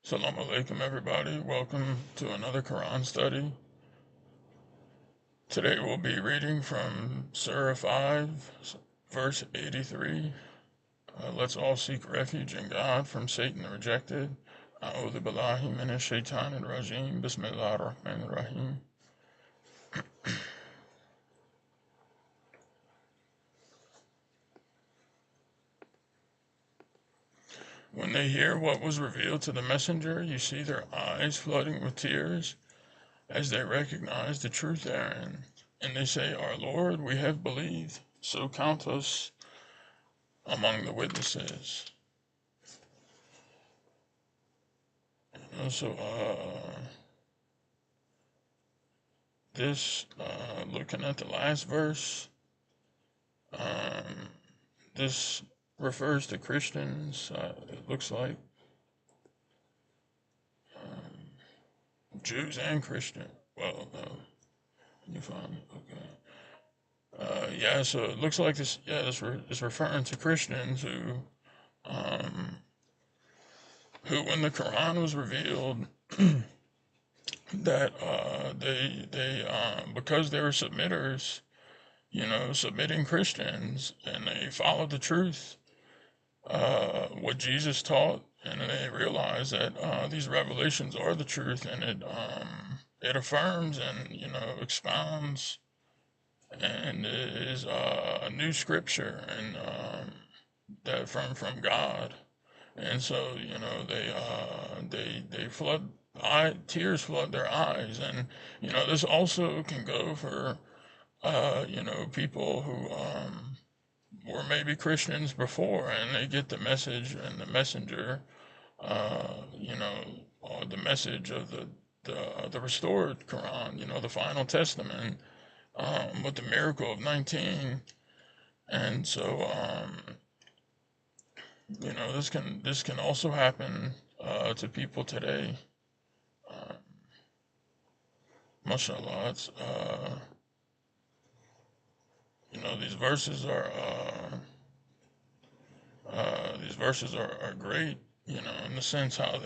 Assalamu alaikum, everybody. Welcome to another Quran study. Today we'll be reading from Surah 5, verse 83. Let's all seek refuge in God from Satan the rejected. A'udhu billahi minash shaitanir rajim. Bismillahir rahmanir rahim. When they hear what was revealed to the messenger, you see their eyes flooding with tears as they recognize the truth therein. And they say, Our Lord, we have believed, so count us among the witnesses. So, looking at the last verse, this refers to Christians, it looks like, Jews and Christian. Well, you find, okay. So it looks like this is referring to Christians who, when the Quran was revealed, that they because they were submitters, submitting Christians, and they followed the truth, what Jesus taught, and they realized that these revelations are the truth, and it affirms and expounds, and is a new scripture, and that from God. And so they flood tears flood their eyes. And this also can go for people who were maybe Christians before, and they get the message and the messenger, the message of the restored Quran, the final testament, with the miracle of 19. And so this can also happen to people today. Mashallah, it's these verses are great, in the sense how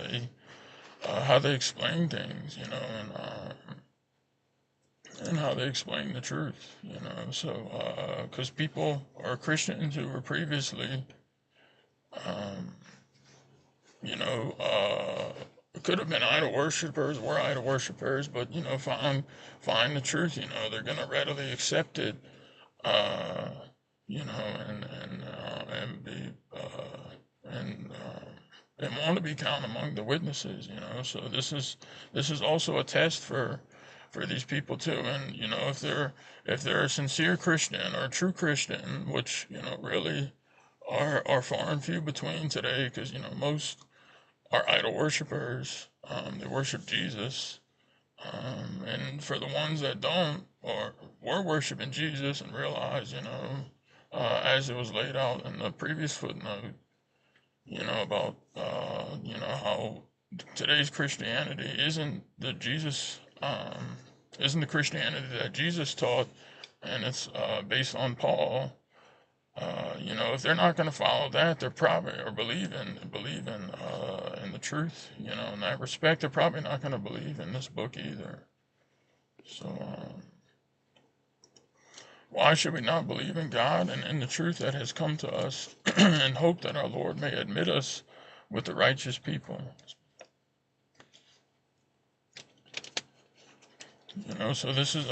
they explain things, and how they explain the truth, so because people are Christians who were previously could have been idol worshippers, were idol worshippers, but find the truth. They're gonna readily accept it, and be and want to be counted among the witnesses. So this is also a test for these people too. And if they're a sincere Christian or a true Christian, which really are far and few between today, because most are idol worshippers. They worship Jesus, and for the ones that don't, or were worshiping Jesus and realize, as it was laid out in the previous footnote, about how today's Christianity isn't the Christianity that Jesus taught, and it's based on Paul. If they're not going to follow that, they're probably, or believe in the truth, in that respect, they're probably not going to believe in this book either. So, why should we not believe in God and in the truth that has come to us, and hope that our Lord may admit us with the righteous people? So this is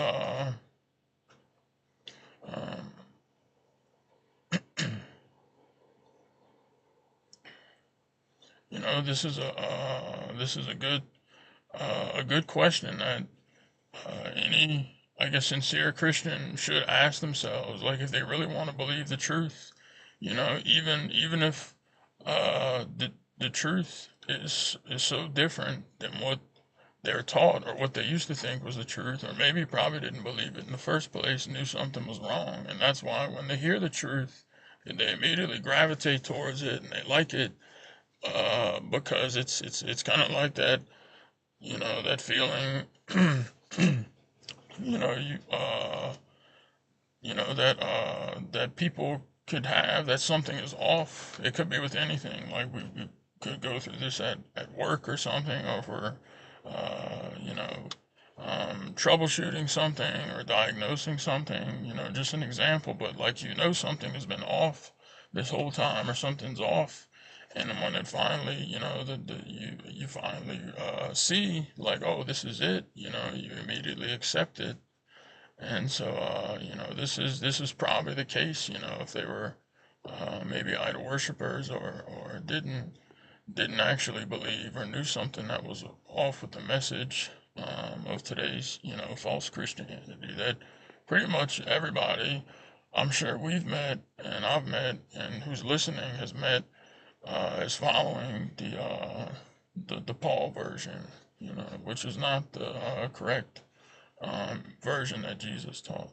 this is a good question that any, I guess, sincere Christian should ask themselves, like, if they really want to believe the truth, even if the truth is so different than what they're taught, or what they used to think was the truth, or maybe probably didn't believe it in the first place, knew something was wrong, and that's why when they hear the truth, they immediately gravitate towards it, and they like it, because it's kind of like that, that feeling, that people could have, that something is off. It could be with anything, like could go through this at work or something, or for, you know, troubleshooting something or diagnosing something, just an example, but like, something has been off this whole time, or something's off. And then when it finally, you finally see, like, oh, this is it, you immediately accept it. And so, this is probably the case, if they were maybe idol worshippers, or didn't actually believe, or knew something that was off with the message of today's, false Christianity, that pretty much everybody, I'm sure we've met, and I've met, and who's listening has met, is following the Paul version, which is not the correct version that Jesus taught.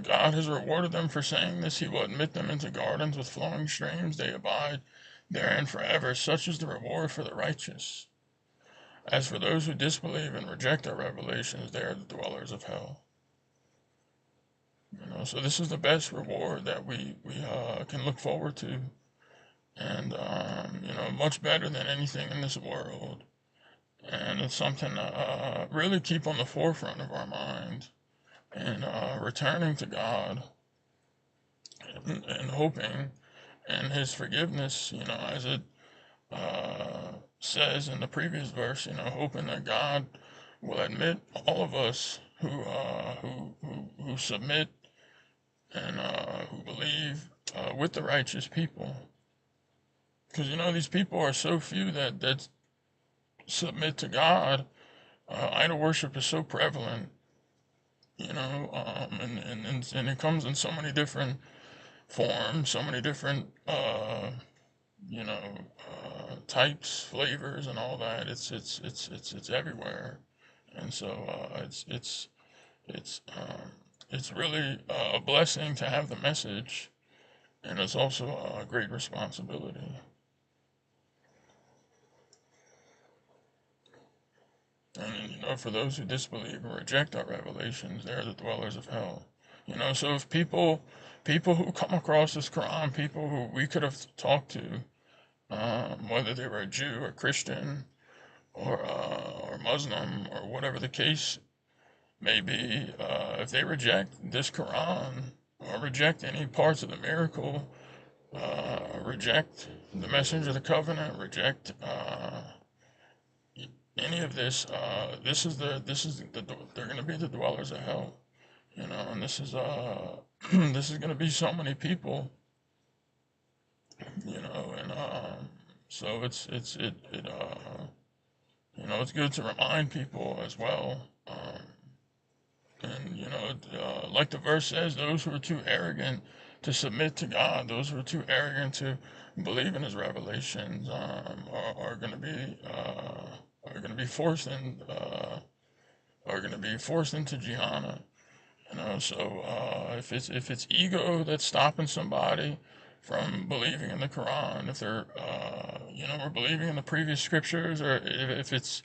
God has rewarded them for saying this. He will admit them into gardens with flowing streams. They abide therein forever. Such is the reward for the righteous. As for those who disbelieve and reject our revelations, they are the dwellers of hell. So this is the best reward that we can look forward to, and much better than anything in this world. And it's something to really keep on the forefront of our mind, and returning to God, and hoping in His forgiveness, as it says in the previous verse, hoping that God will admit all of us who submit, and who believe with the righteous people. Because these people are so few that submit to God. Idol worship is so prevalent, and it comes in so many different forms, so many different types, flavors, and all that. It's everywhere, and so it's really a blessing to have the message, and it's also a great responsibility. And for those who disbelieve and reject our revelations, they're the dwellers of hell. So if people who come across this Quran, people who we could have talked to, whether they were a Jew or Christian, or Muslim, or whatever the case may be, if they reject this Quran, or reject any parts of the miracle, reject the messenger of the covenant, reject any of this, they're going to be the dwellers of hell, and this is this is going to be so many people, and so it's good to remind people as well, and like the verse says, those who are too arrogant to submit to God, those who are too arrogant to believe in His revelations, are going to be forced into Jehannam. So if it's ego that's stopping somebody from believing in the Quran, if they're we're believing in the previous scriptures, or if it's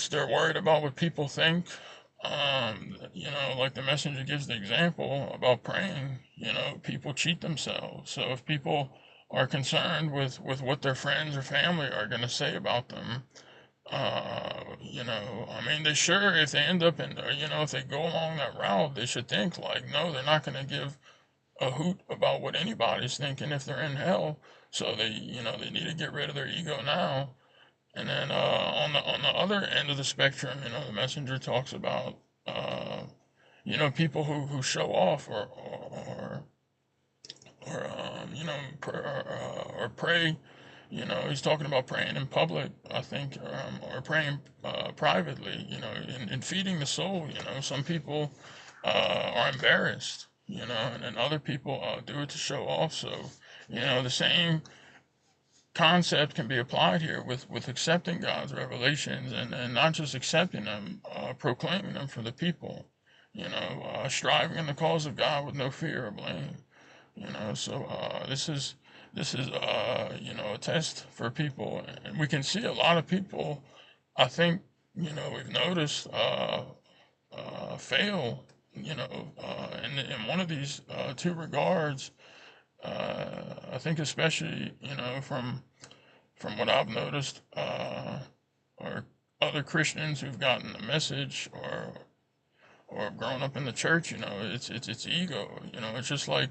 they're worried about what people think, like the messenger gives the example about praying, people cheat themselves. So if people are concerned with what their friends or family are going to say about them, they sure, if they end up in, if they go along that route, they should think like, no, they're not going to give a hoot about what anybody's thinking if they're in hell. So they need to get rid of their ego now. And then on the other end of the spectrum, the messenger talks about, people who show off, or pray. He's talking about praying in public, I think, or praying privately, and feeding the soul. Some people are embarrassed, and then other people do it to show off. So, the same concept can be applied here with accepting God's revelations, and not just accepting them, proclaiming them for the people, striving in the cause of God with no fear or blame. So this is a test for people, and we can see a lot of people, I think, we've noticed fail, in one of these two regards, I think especially, from what I've noticed, or other Christians who've gotten the message or have grown up in the church, it's ego. It's just like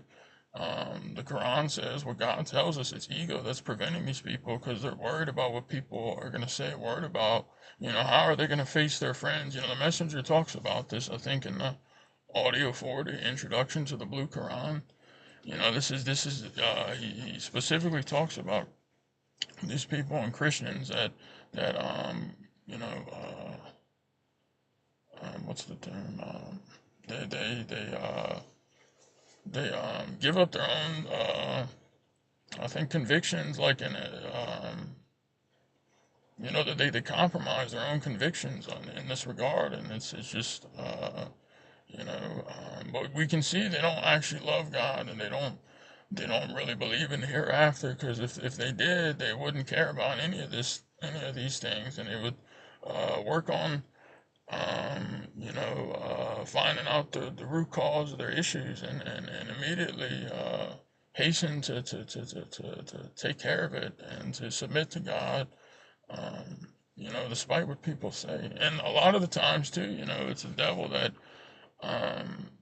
the Quran says, what God tells us, it's ego that's preventing these people because they're worried about what people are going to say, worried about, how are they going to face their friends. The messenger talks about this, I think, in the audio for the introduction to the Blue Quran. He specifically talks about these people and Christians that you know what's the term, they give up their own I think convictions, like that they compromise their own convictions in this regard, and it's just but we can see they don't actually love God, and they don't really believe in the hereafter, because if they did, they wouldn't care about any of these things, and they would work on finding out the root cause of their issues, and immediately hasten to take care of it and to submit to God, despite what people say. And a lot of the times too, it's the devil that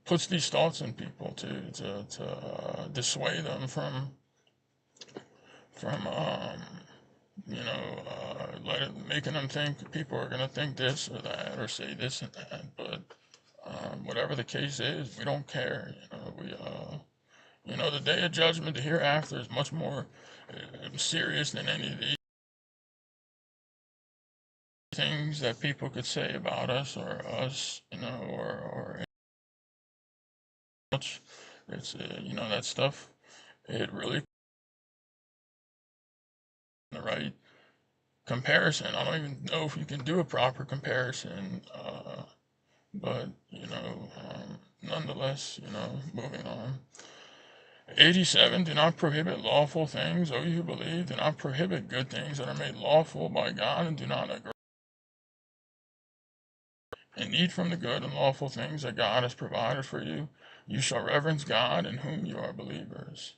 puts these thoughts in people to dissuade them from making them think people are going to think this or that or say this and that. But whatever the case is, we don't care. The day of judgment, the hereafter, is much more serious than any of these things that people could say about us or us, or much. It's that stuff. It really the right comparison. I don't even know if you can do a proper comparison, but nonetheless, moving on. 87, do not prohibit lawful things, O you who believe. Do not prohibit good things that are made lawful by God, and do not agree and eat from the good and lawful things that God has provided for you. You shall reverence God in whom you are believers.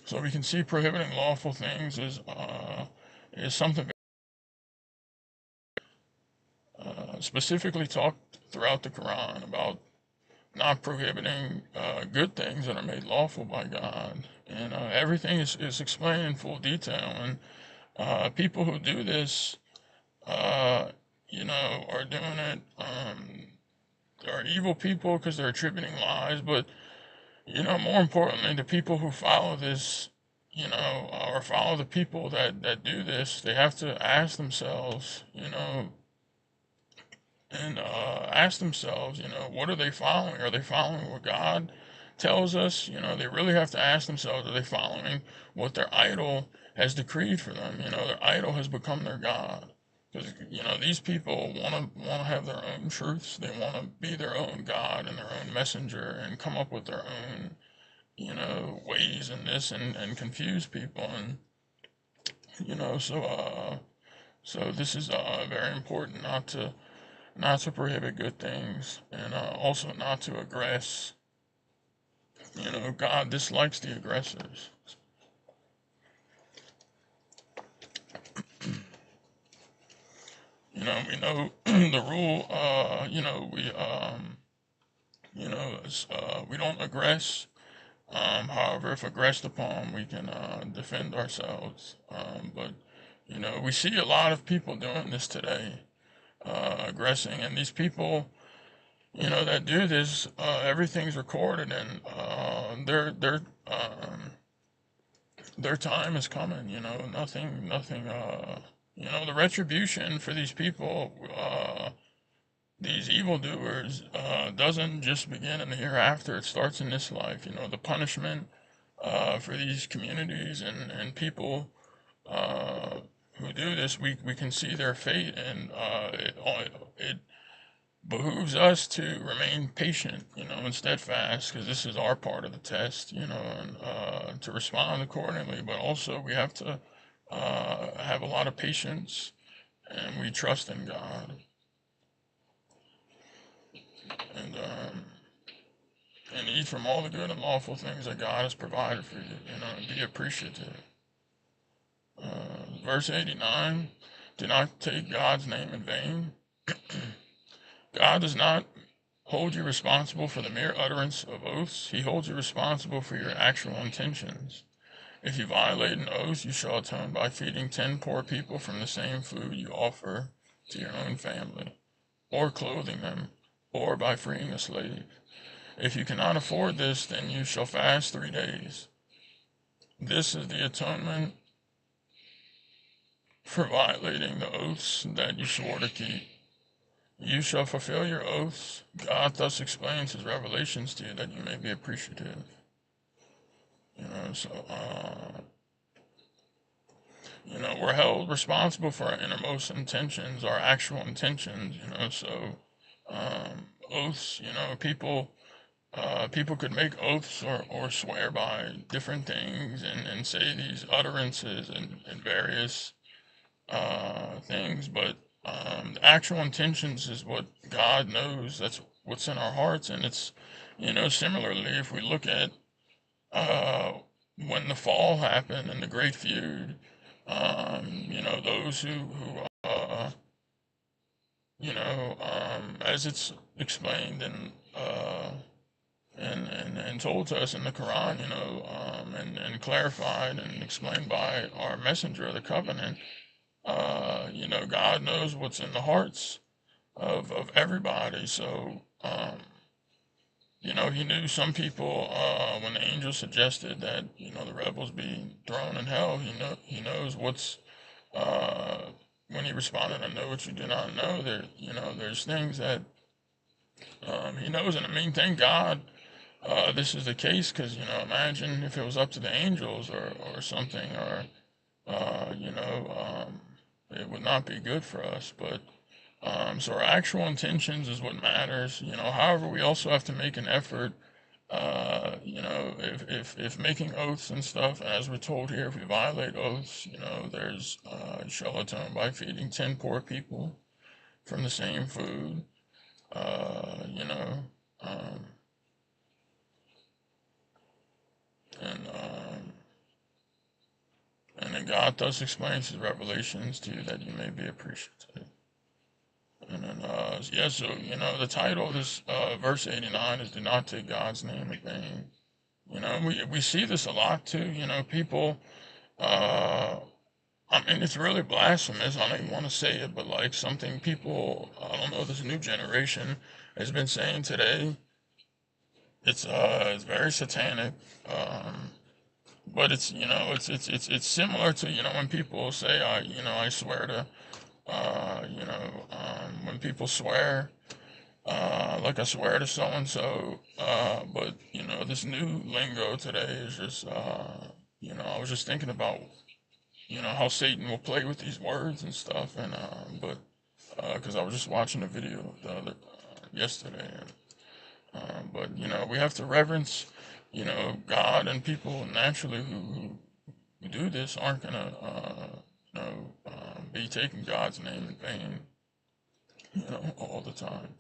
So we can see prohibiting lawful things is something specifically talked throughout the Quran about not prohibiting good things that are made lawful by God. And everything is explained in full detail. And people who do this, are doing it, are evil people because they're attributing lies. But, more importantly, the people who follow this, or follow the people that do this, they have to ask themselves, ask themselves, what are they following? Are they following what God tells us? They really have to ask themselves, are they following what their idol has decreed for them? Their idol has become their God. Because, these people want to have their own truths. They want to be their own God and their own messenger and come up with their own, ways in this and confuse people. And, so this is very important not to prohibit good things, and also not to aggress. God dislikes the aggressors. We know the rule. We don't aggress. However, if aggressed upon, we can defend ourselves. But we see a lot of people doing this today, aggressing, and these people, that do this, everything's recorded, and their time is coming. Nothing. The retribution for these people, these evildoers, doesn't just begin in the hereafter. It starts in this life. The punishment for these communities and people who do this, we can see their fate, and it behooves us to remain patient, and steadfast, because this is our part of the test, and to respond accordingly. But also we have to have a lot of patience, and we trust in God. And eat from all the good and lawful things that God has provided for you, and be appreciative. Verse 89, do not take God's name in vain. God does not hold you responsible for the mere utterance of oaths. He holds you responsible for your actual intentions. If you violate an oath, you shall atone by feeding 10 poor people from the same food you offer to your own family, or clothing them, or by freeing a slave. If you cannot afford this, then you shall fast 3 days. This is the atonement for violating the oaths that you swore to keep. You shall fulfill your oaths. God thus explains his revelations to you that you may be appreciative. We're held responsible for our innermost intentions, our actual intentions, oaths, people could make oaths or swear by different things and say these utterances and various things, but the actual intentions is what God knows. That's what's in our hearts, and it's, similarly, if we look at when the fall happened and the great feud, those who as it's explained and told to us in the Quran, and clarified and explained by our messenger of the covenant, God knows what's in the hearts of everybody. So, he knew some people, when the angel suggested that, the rebels be thrown in hell, he knows what's, when he responded, I know what you do not know, there's things that, he knows. And I mean, thank God, this is the case, because, imagine if it was up to the angels or something, or, it would not be good for us. But, so our actual intentions is what matters. However, we also have to make an effort, if making oaths and stuff, as we're told here, if we violate oaths, there's, you shall atone by feeding 10 poor people from the same food, and, and then God thus explains his revelations to you that you may be appreciative. And then, so, the title of this, verse 89 is Do Not Take God's Name in Vain. We see this a lot too, people, it's really blasphemous. I don't even want to say it, but like something people, I don't know, this new generation has been saying today, it's very satanic, but it's, it's similar to, when people say, I swear to, when people swear, like I swear to so-and-so, but, this new lingo today is just, I was just thinking about, how Satan will play with these words and stuff, and, because I was just watching a video yesterday, and, but, we have to reverence, God, and people naturally who do this aren't gonna, be taking God's name in vain, all the time.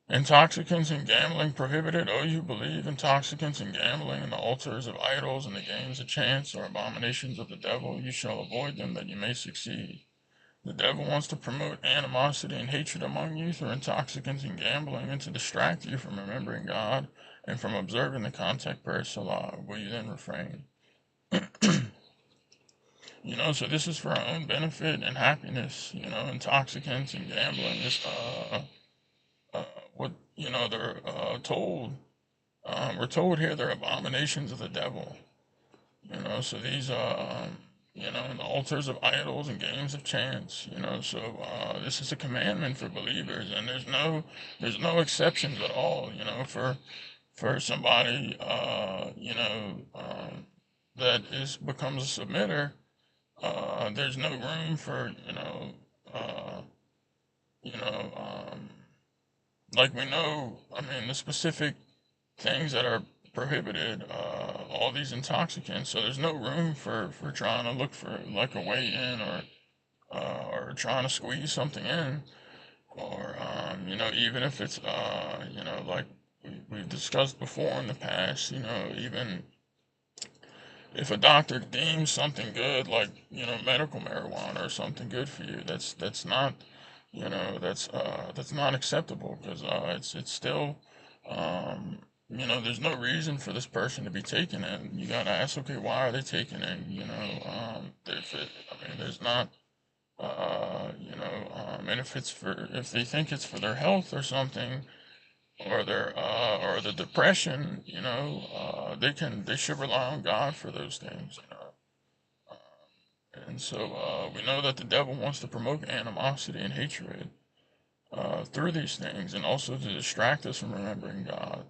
Intoxicants and gambling prohibited. Oh, you believe intoxicants and gambling and the altars of idols and the games of chance are abominations of the devil. You shall avoid them that you may succeed. The devil wants to promote animosity and hatred among you through intoxicants and gambling, and to distract you from remembering God and from observing the contact prayer Salah. Will you then refrain? So this is for our own benefit and happiness. Intoxicants and gambling is what they're told. We're told here they're abominations of the devil. So these and the altars of idols and games of chance. So this is a commandment for believers, and there's no exceptions at all. For somebody that becomes a submitter. There's no room for, like we know, the specific things that are prohibited, all these intoxicants, so there's no room for trying to look for like a way in, or trying to squeeze something in, or, even if it's, like we've discussed before in the past, even if a doctor deems something good, like, medical marijuana or something good for you, that's not, that's not acceptable, because it's still, there's no reason for this person to be taking it. You gotta ask, okay, why are they taking it? There's not, and if they think it's for their health or something, or or the depression, they should rely on God for those things. And so we know that the devil wants to promote animosity and hatred through these things, and also to distract us from remembering God.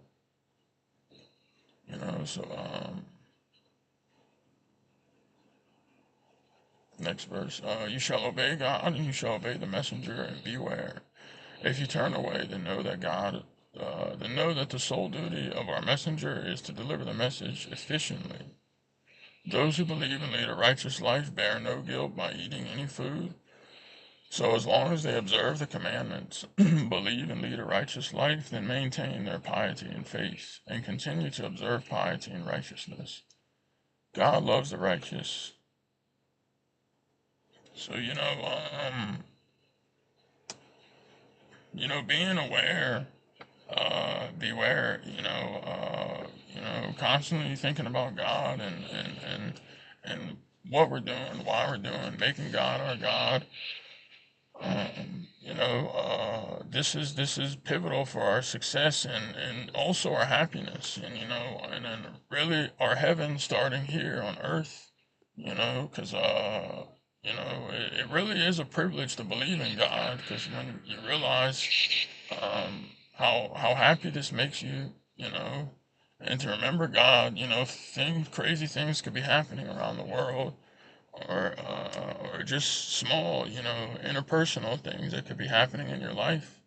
So next verse, you shall obey God, and you shall obey the messenger, and beware. If you turn away, then know that the sole duty of our messenger is to deliver the message efficiently. Those who believe and lead a righteous life bear no guilt by eating any food. So as long as they observe the commandments, believe and lead a righteous life, then maintain their piety and faith, and continue to observe piety and righteousness. God loves the righteous. So, being aware, beware, constantly thinking about God, and what we're doing, why we're doing, making God our God. This is pivotal for our success, and also our happiness, and then really our heaven starting here on earth, because it really is a privilege to believe in God, because when you realize how happy this makes you, and to remember God, crazy things could be happening around the world, or just small, interpersonal things that could be happening in your life.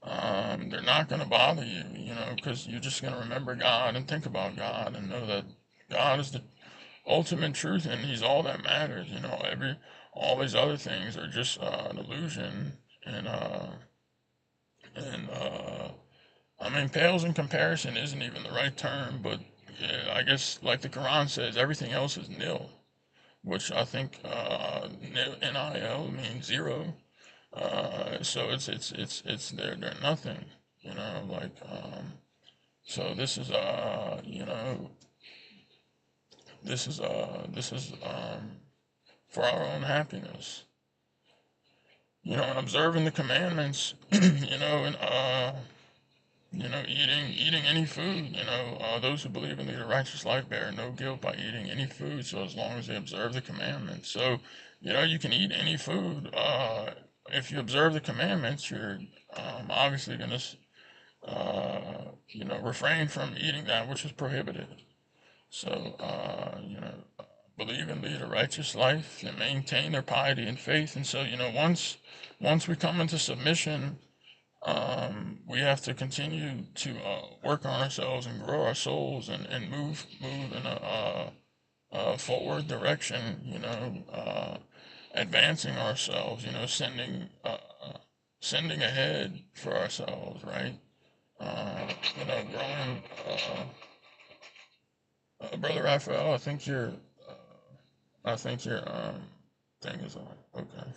They're not going to bother you, because you're just going to remember God and think about God and know that God is the ultimate truth, and He's all that matters. All these other things are just an illusion, and pales in comparison isn't even the right term, but yeah, I guess, like the Quran says, everything else is nil, which I think NIL means zero. So they're nothing, like, so this is for our own happiness, and observing the commandments, and eating any food, those who believe and lead a righteous life bear no guilt by eating any food, so as long as they observe the commandments. So, you can eat any food. If you observe the commandments, you're obviously going to, refrain from eating that which is prohibited. So, believe and lead a righteous life and maintain their piety and faith. And so, once we come into submission, we have to continue to work on ourselves and grow our souls, and move in a forward direction, advancing ourselves, sending ahead for ourselves, right? Growing. Brother Raphael, I think your thing is on. Okay,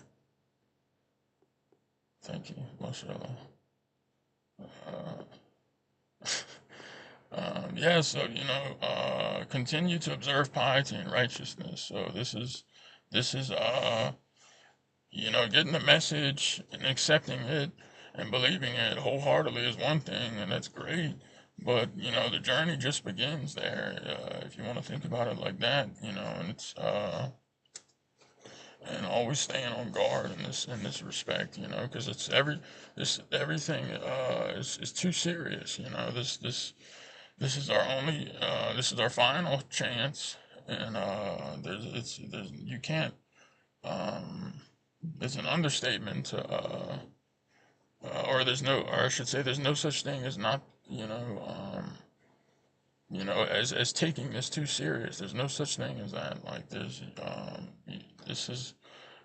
thank you, mashallah. Uh, yeah, so continue to observe piety and righteousness. So this is getting the message and accepting it and believing it wholeheartedly is one thing, and that's great. But the journey just begins there, if you want to think about it like that. And it's and always staying on guard in this respect, because everything is too serious. This is our only this is our final chance, and there's you can't it's an understatement to or I should say, there's no such thing as not, as taking this too serious. There's no such thing as that. Like, this is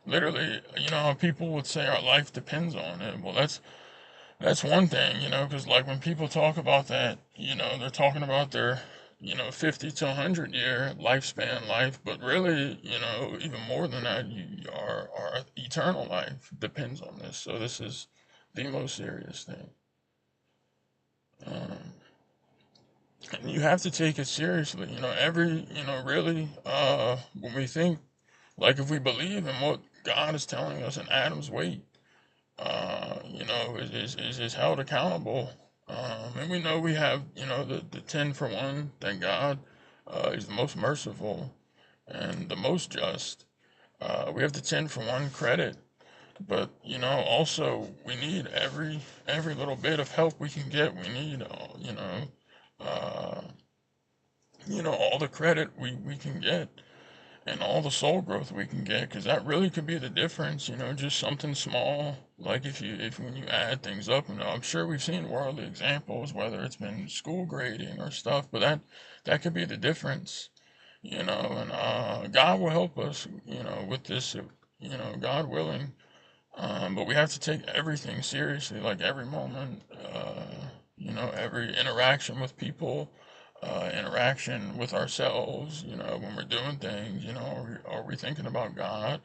literally, how people would say our life depends on it. Well, that's one thing, because like when people talk about that, they're talking about their, 50 to 100 year lifespan life, but really, even more than that, our eternal life depends on this. So this is the most serious thing. Um, and you have to take it seriously, really, when we think, like if we believe in what God is telling us in Adam's weight, is held accountable. And we know we have, the 10 for 1, thank God. He's the most merciful and the most just. We have the 10 for 1 credit, but, also we need every little bit of help we can get. We need, uh, all the credit we can get and all the soul growth we can get, because that really could be the difference, just something small, like if when you add things up, I'm sure we've seen worldly examples, whether it's been school grading or stuff, but that could be the difference, and God will help us, with this, God willing, but we have to take everything seriously, like every moment, every interaction with people, interaction with ourselves, when we're doing things, are we thinking about God?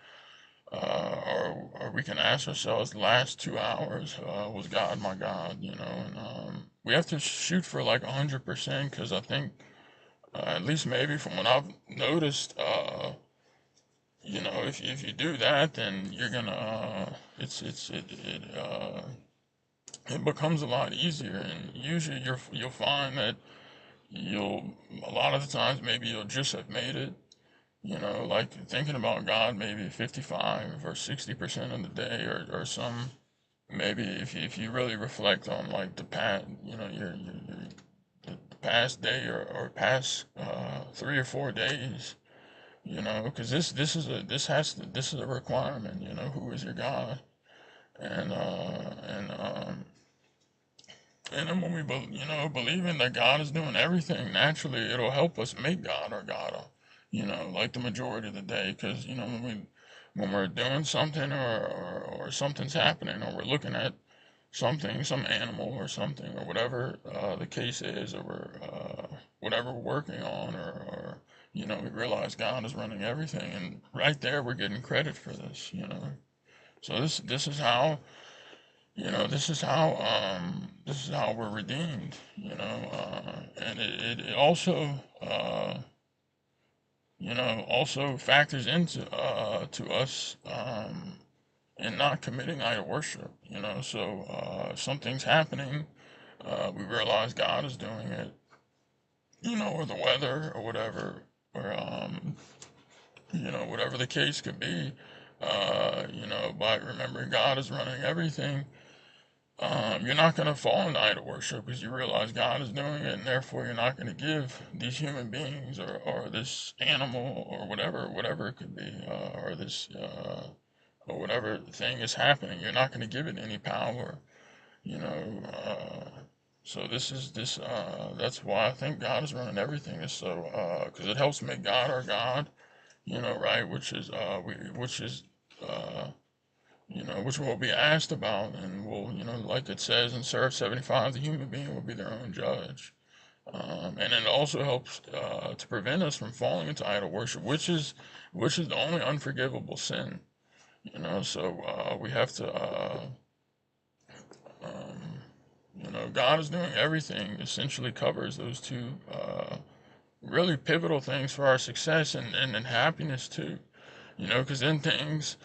Or we can ask ourselves, the last 2 hours, was God my God, and we have to shoot for like 100%, because I think, at least maybe from what I've noticed, if you do that, then you're gonna, it becomes a lot easier, and usually you'll find that you'll a lot of the times maybe you'll just have made it, like thinking about God maybe 55 or 60% of the day, or some, maybe if you really reflect on like the past, your the past day, or past 3 or 4 days, because this is a requirement, who is your God, and and then when we, believing that God is doing everything, naturally it'll help us make God our God, like the majority of the day. Because, when we're doing something, or something's happening, or we're looking at something, some animal or something, or whatever the case is, or whatever we're working on, or we realize God is running everything, and right there we're getting credit for this, So this is how, this is how we're redeemed, and it also, also factors into, to us, and not committing idol worship, so, if something's happening, we realize God is doing it, or the weather, or whatever, or, whatever the case could be, by remembering God is running everything, you're not going to fall into idol worship, because you realize God is doing it, and therefore you're not going to give these human beings, or this animal, or whatever it could be, or this, or whatever thing is happening, you're not going to give it any power, you know. So that's why I think God is running everything. Is so, because it helps make God our God, right? Uh, which we'll be asked about, and will, like it says in Surah 75, the human being will be their own judge. And it also helps to prevent us from falling into idol worship, which is the only unforgivable sin. So we have to, um, God is doing everything. Essentially covers those two really pivotal things for our success, and happiness too. Because then things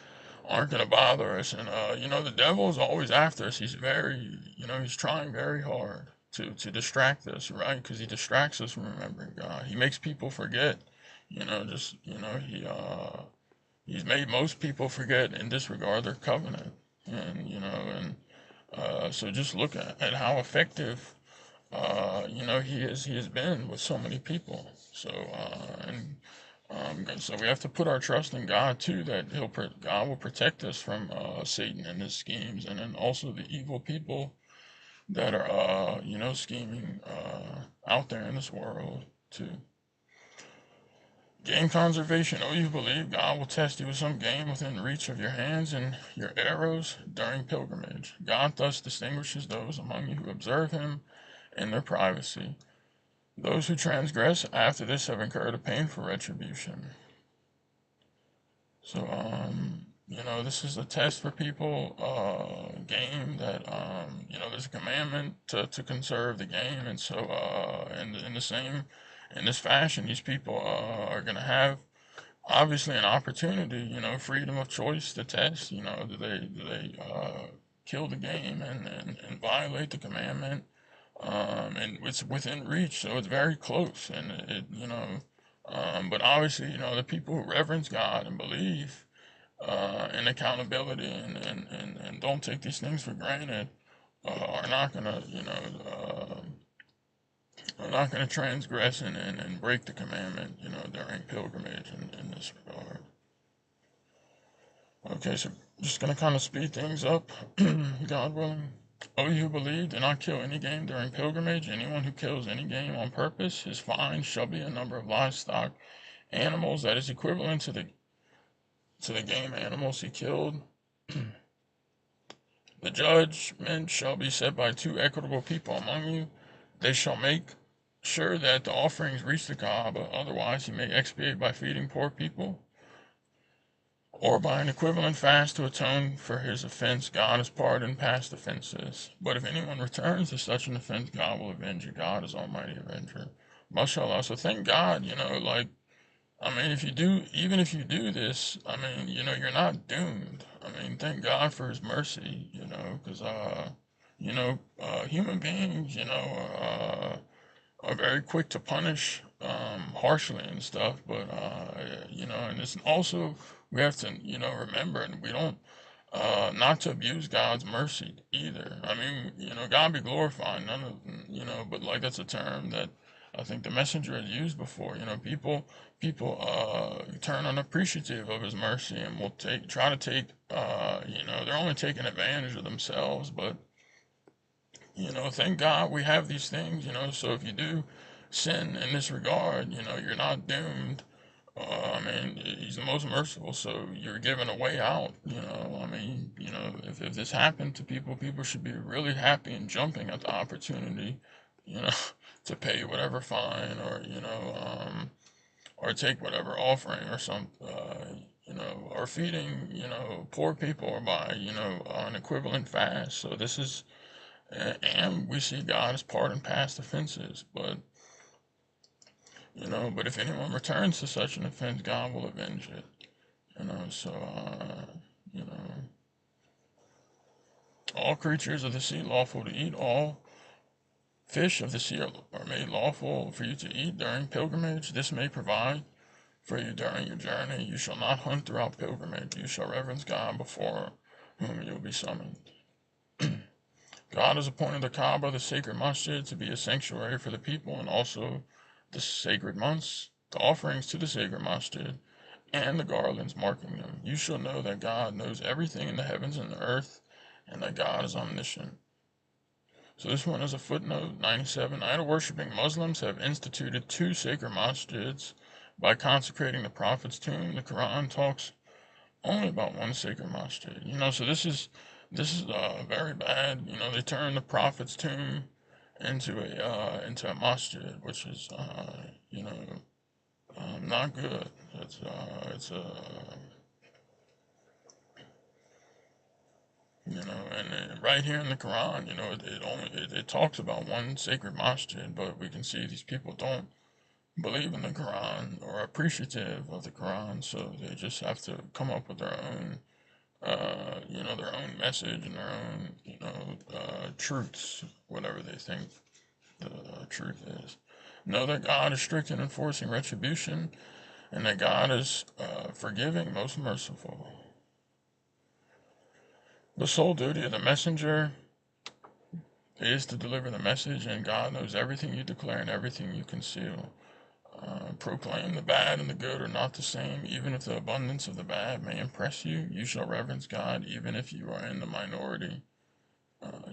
aren't going to bother us. And, the devil is always after us. He's trying very hard to distract us, right? Because he distracts us from remembering God. He makes people forget, he's made most people forget and disregard their covenant. And, so just look at how effective, he has been with so many people. So, so we have to put our trust in God too, that God will protect us from Satan and his schemes, and then also the evil people that are, scheming out there in this world too. Game conservation. Oh, you believe God will test you with some game within reach of your hands and your arrows during pilgrimage. God thus distinguishes those among you who observe him in their privacy. Those who transgress after this have incurred a painful retribution. So, this is a test for people, game that, there's a commandment to conserve the game. And so, in this fashion, these people, are going to have obviously an opportunity, freedom of choice to test, do they kill the game and violate the commandment, and it's within reach, so it's very close, and but obviously, the people who reverence God and believe, in accountability and don't take these things for granted, are not gonna, are not gonna transgress and break the commandment, during pilgrimage in this regard. Okay, so just gonna kind of speed things up, God willing. O you who believe, do not kill any game during pilgrimage. Anyone who kills any game on purpose, his fine shall be a number of livestock animals that is equivalent to the game animals he killed. The judgment shall be set by two equitable people among you. They shall make sure that the offerings reach the Kaaba, otherwise he may expiate by feeding poor people, or by an equivalent fast to atone for his offense. God has pardoned past offenses. But if anyone returns to such an offense, God will avenge you. God is Almighty Avenger. Mashallah. So thank God, even if you do this, you're not doomed. Thank God for his mercy, because, human beings, are very quick to punish, harshly and stuff, but, and it's also, we have to, remember, and we don't, not to abuse God's mercy either. God be glorified, none of, but like that's a term that I think the messenger has used before. People turn unappreciative of his mercy and will try to take, they're only taking advantage of themselves. But, thank God we have these things, so if you do sin in this regard, you're not doomed. He's the most merciful, so you're given a way out, if this happened to people, people should be really happy and jumping at the opportunity, you know, to pay whatever fine, or take whatever offering or or feeding, poor people, or by, an equivalent fast. So this is, and we see God has pardoned past offenses, but if anyone returns to such an offense, God will avenge it. So, all creatures of the sea lawful to eat, all fish of the sea are made lawful for you to eat during pilgrimage. This may provide for you during your journey. You shall not hunt throughout pilgrimage. You shall reverence God before whom you will be summoned. God has appointed the Kaaba, the sacred masjid, to be a sanctuary for the people, and also the sacred months, the offerings to the sacred masjid, and the garlands marking them. You shall know that God knows everything in the heavens and the earth, and that God is omniscient. So this one is a footnote, 97. Idol-worshipping Muslims have instituted two sacred masjids by consecrating the Prophet's tomb. The Quran talks only about one sacred masjid. So this is very bad. They turned the Prophet's tomb into a masjid, which is not good. And right here in the Quran, it talks about one sacred masjid, but we can see these people don't believe in the Quran or appreciative of the Quran, so they just have to come up with their own, their own message and their own, truths, whatever they think the truth is. Know that God is strict in enforcing retribution, and that God is forgiving, most merciful. The sole duty of the messenger is to deliver the message, and God knows everything you declare and everything you conceal. Proclaim the bad and the good are not the same. Even if the abundance of the bad may impress you, you shall reverence God even if you are in the minority.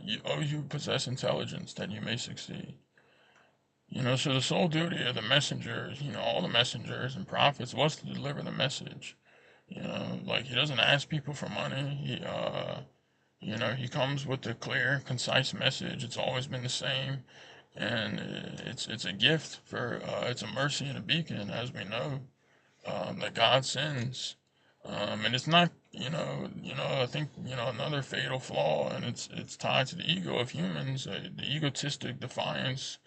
You possess intelligence that you may succeed. So the sole duty of the messengers, all the messengers and prophets was to deliver the message. Like he doesn't ask people for money. He comes with a clear, concise message. It's always been the same, and it's a gift for it's a mercy and a beacon, as we know, that God sends. And it's not, I think, another fatal flaw, and it's tied to the ego of humans, the egotistic defiance,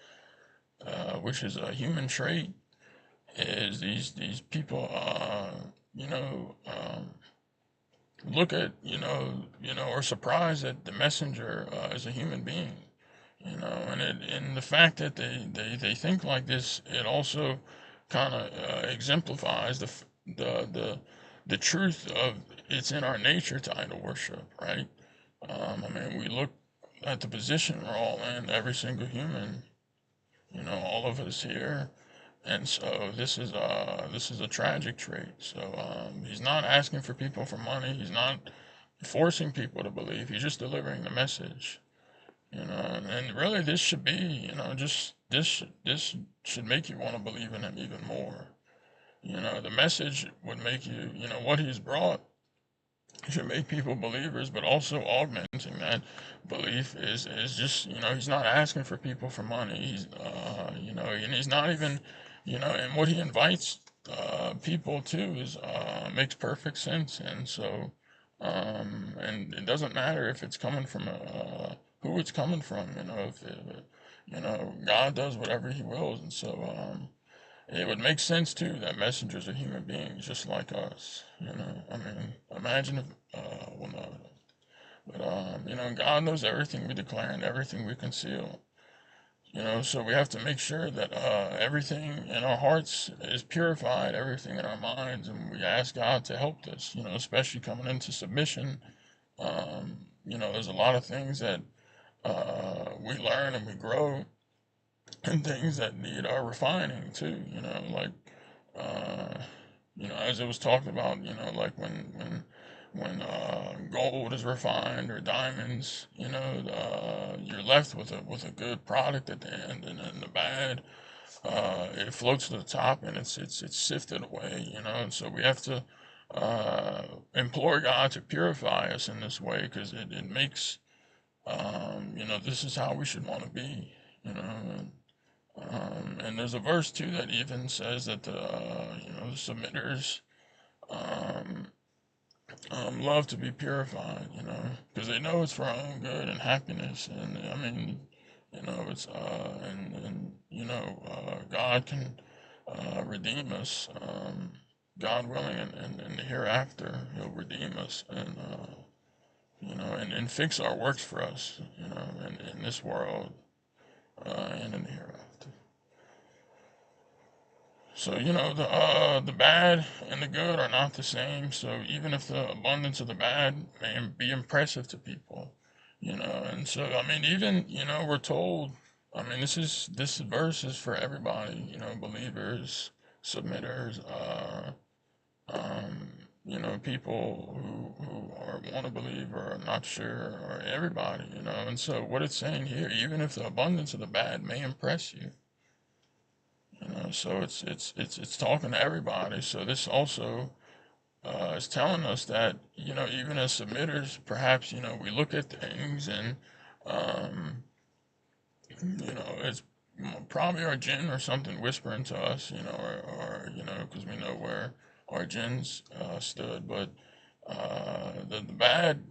which is a human trait, is these people, you know, um, look at, or surprised that the messenger is a human being, and the fact that they think like this, it also kind of exemplifies the truth of it's in our nature to idol worship, right? I mean, we look at the position we're all in, every single human, all of us here, and so this is a tragic trait. So he's not asking for people for money. He's not forcing people to believe. He's just delivering the message. And really this should be, just this should make you want to believe in him even more. The message would make you, what he's brought should make people believers, but also augmenting that belief is just, he's not asking for people for money. And he's not even, and what he invites people to is makes perfect sense. And so, and it doesn't matter if it's coming from who it's coming from. If God does whatever He wills, and so it would make sense too that messengers are human beings just like us. I mean, imagine if, well, no, but God knows everything we declare and everything we conceal. So we have to make sure that everything in our hearts is purified, everything in our minds, and we ask God to help us. Especially coming into submission. There's a lot of things that we learn and we grow, and things that need our refining too. Like uh, as it was talked about, like when gold is refined or diamonds, you're left with a good product at the end, and then the bad, it floats to the top, and it's sifted away, and so we have to implore God to purify us in this way, because it makes this is how we should want to be, and there's a verse too that even says that the submitters um, love to be purified, because they know it's for our own good and happiness. And I mean, it's God can redeem us, God willing, and the hereafter He'll redeem us, and and fix our works for us, in this world and in the hereafter. So the bad and the good are not the same. So even if the abundance of the bad may be impressive to people, and so I mean even we're told. I mean this verse is for everybody. Believers, submitters, people who are want to believe or are not sure, or everybody. And so what it's saying here, even if the abundance of the bad may impress you. So it's talking to everybody. So this also is telling us that even as submitters, perhaps we look at things and um, it's probably our jinn or something whispering to us, or because we know where our jinns stood, but the bad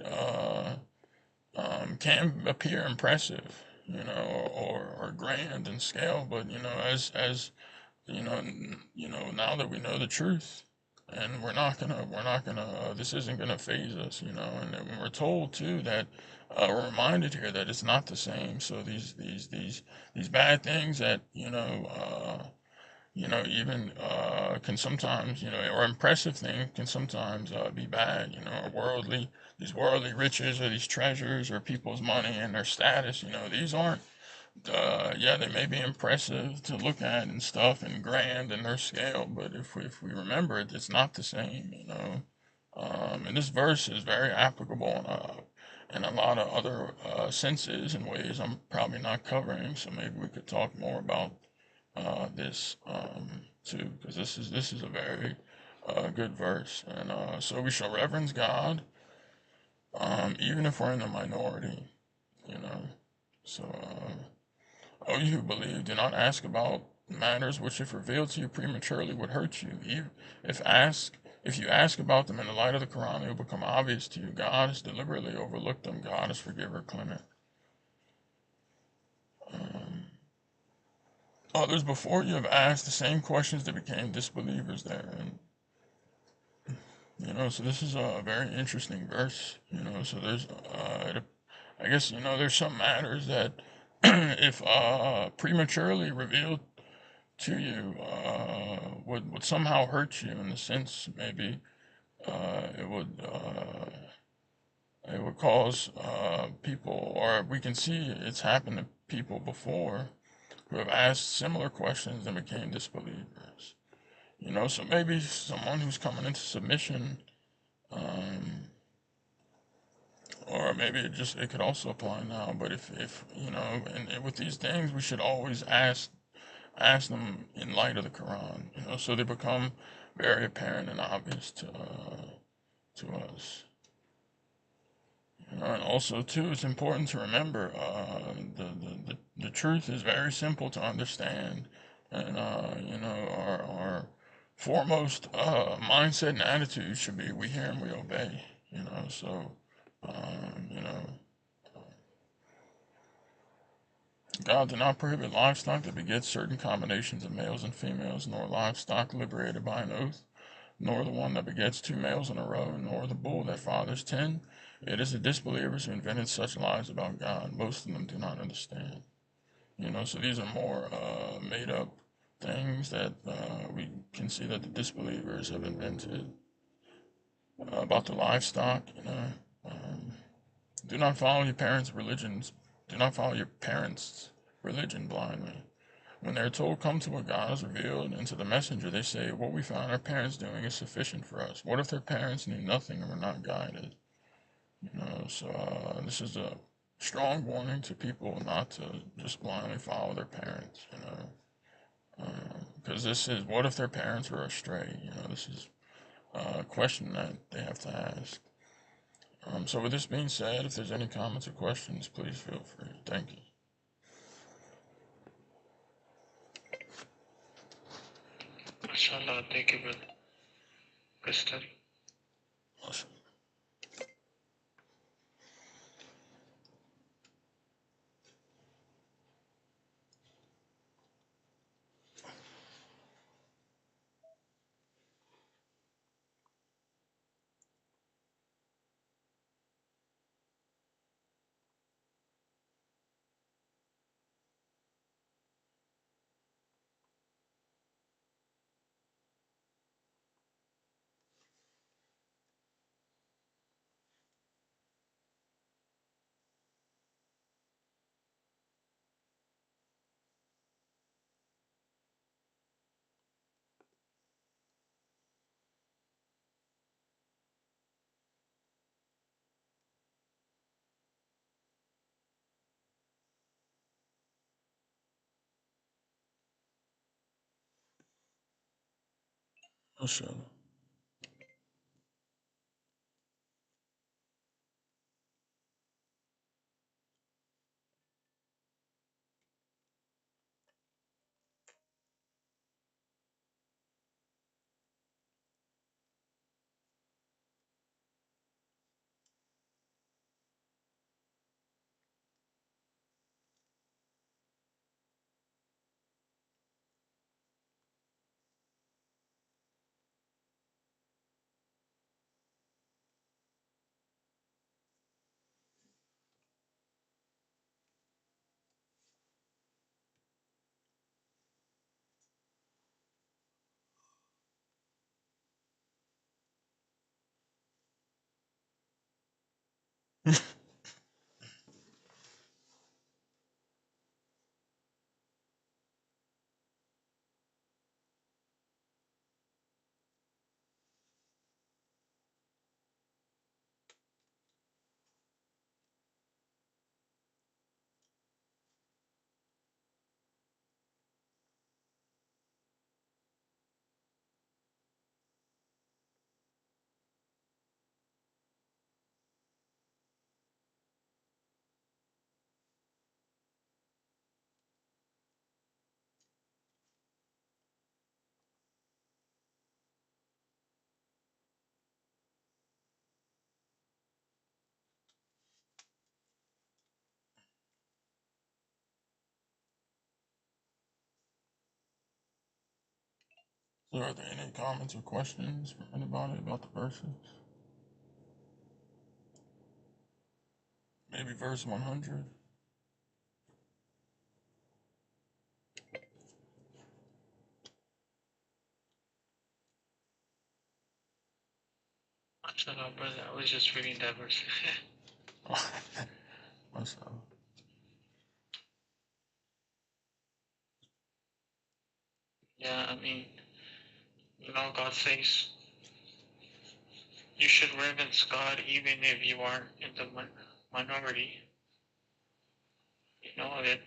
can appear impressive, or grand in scale, but as now that we know the truth, and we're not gonna, this isn't gonna phase us, and then we're told too that, we're reminded here that it's not the same. So these bad things that, even, can sometimes, or impressive things can sometimes, be bad, or these worldly riches, or these treasures, or people's money and their status, these aren't, yeah, they may be impressive to look at and stuff, and grand in their scale, but if we remember it, it's not the same, and this verse is very applicable in a lot of other senses and ways I'm probably not covering, so maybe we could talk more about this too, because this is a very good verse, and so we shall reverence God, even if we're in the minority, you know. So, oh, you who believe, do not ask about matters which, if revealed to you prematurely, would hurt you. If ask, if you ask about them in the light of the Quran, they will become obvious to you. God has deliberately overlooked them. God is forgiver, clement. Um, Others before you have asked the same questions that became disbelievers there, and so this is a very interesting verse. So there's, I guess, there's some matters that, if prematurely revealed to you, would somehow hurt you in the sense maybe it would cause people, or we can see it's happened to people before who have asked similar questions and became disbelievers. So maybe someone who's coming into submission, um, or maybe it could also apply now. But if and with these things, we should always ask them in light of the Quran, so they become very apparent and obvious to us. And also too, it's important to remember the truth is very simple to understand, and our foremost mindset and attitude should be we hear and we obey. So um, you know God did not prohibit livestock that begets certain combinations of males and females, nor livestock liberated by an oath, nor the one that begets two males in a row, nor the bull that fathers 10. It is the disbelievers who invented such lies about God. Most of them do not understand. So these are more made up things that we can see that the disbelievers have invented about the livestock. Do not follow your parents' religions. Do not follow your parents' religion blindly. When they are told, come to what God has revealed, and to the messenger, they say, what we found our parents doing is sufficient for us. What if their parents knew nothing and were not guided? So this is a strong warning to people not to just blindly follow their parents, because this is, what if their parents were astray? This is a question that they have to ask. So with this being said, if there's any comments or questions, please feel free. Thank you. MashaAllah, thank you, brother. Good study. Awesome. MashaAllah. So are there any comments or questions from anybody about the verses? Maybe verse 100? MashaAllah, brother. I was just reading that verse. Myself. Yeah, I mean, God says you should reverence God even if you are in the minority. It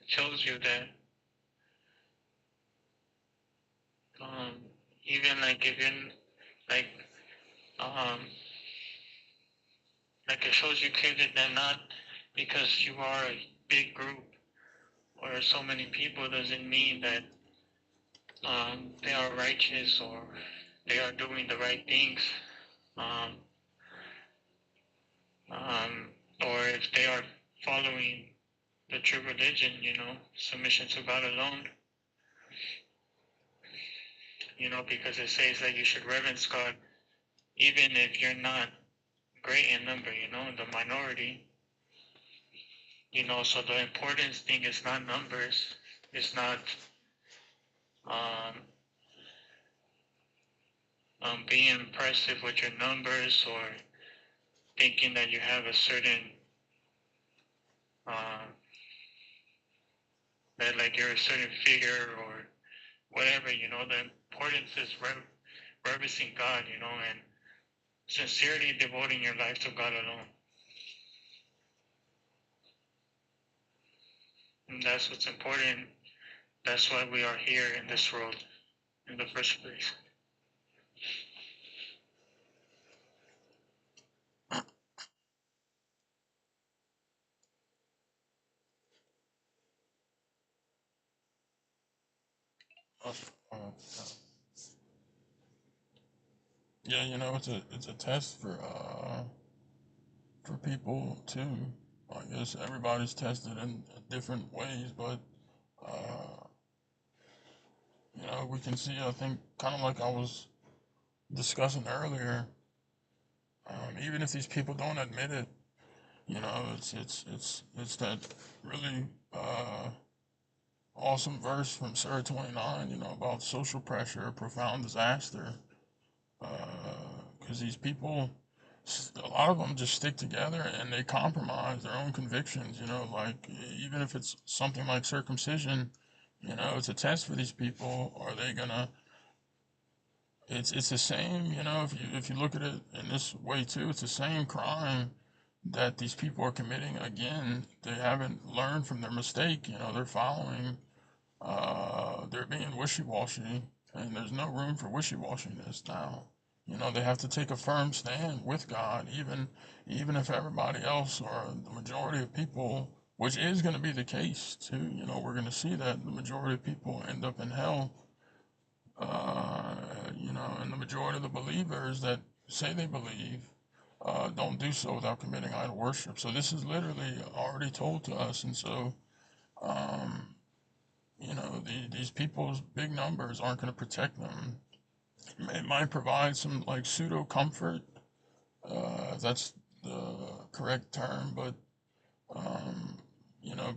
shows you that even like if you're like um like it shows you clearly that not because you are a big group or so many people doesn't mean that they are righteous or they are doing the right things, um, or if they are following the true religion, submission to God alone, because it says that you should reverence God even if you're not great in number, in the minority, so the important thing is not numbers, it's not um, being impressive with your numbers or thinking that you have a certain uh, that like you're a certain figure or whatever. The importance is reverencing God, and sincerely devoting your life to God alone. And that's what's important. That's why we are here in this world in the first place. Yeah, it's a test for people too. I guess everybody's tested in different ways, but uh, we can see. I think kind of like I was discussing earlier. Even if these people don't admit it, it's that really awesome verse from Surah 29. About social pressure, profound disaster. Because these people, a lot of them just stick together and they compromise their own convictions. Like even if it's something like circumcision, it's a test for these people. Are they gonna? It's the same. If you look at it in this way too, it's the same crime that these people are committing again. They haven't learned from their mistake. They're following. They're being wishy-washy, and there's no room for wishy-washiness now. They have to take a firm stand with God, even if everybody else or the majority of people, which is going to be the case too. We're going to see that the majority of people end up in hell. And the majority of the believers that say they believe don't do so without committing idol worship. So this is literally already told to us, and so um, these people's big numbers aren't going to protect them. It might provide some like pseudo comfort, if that's the correct term, but um,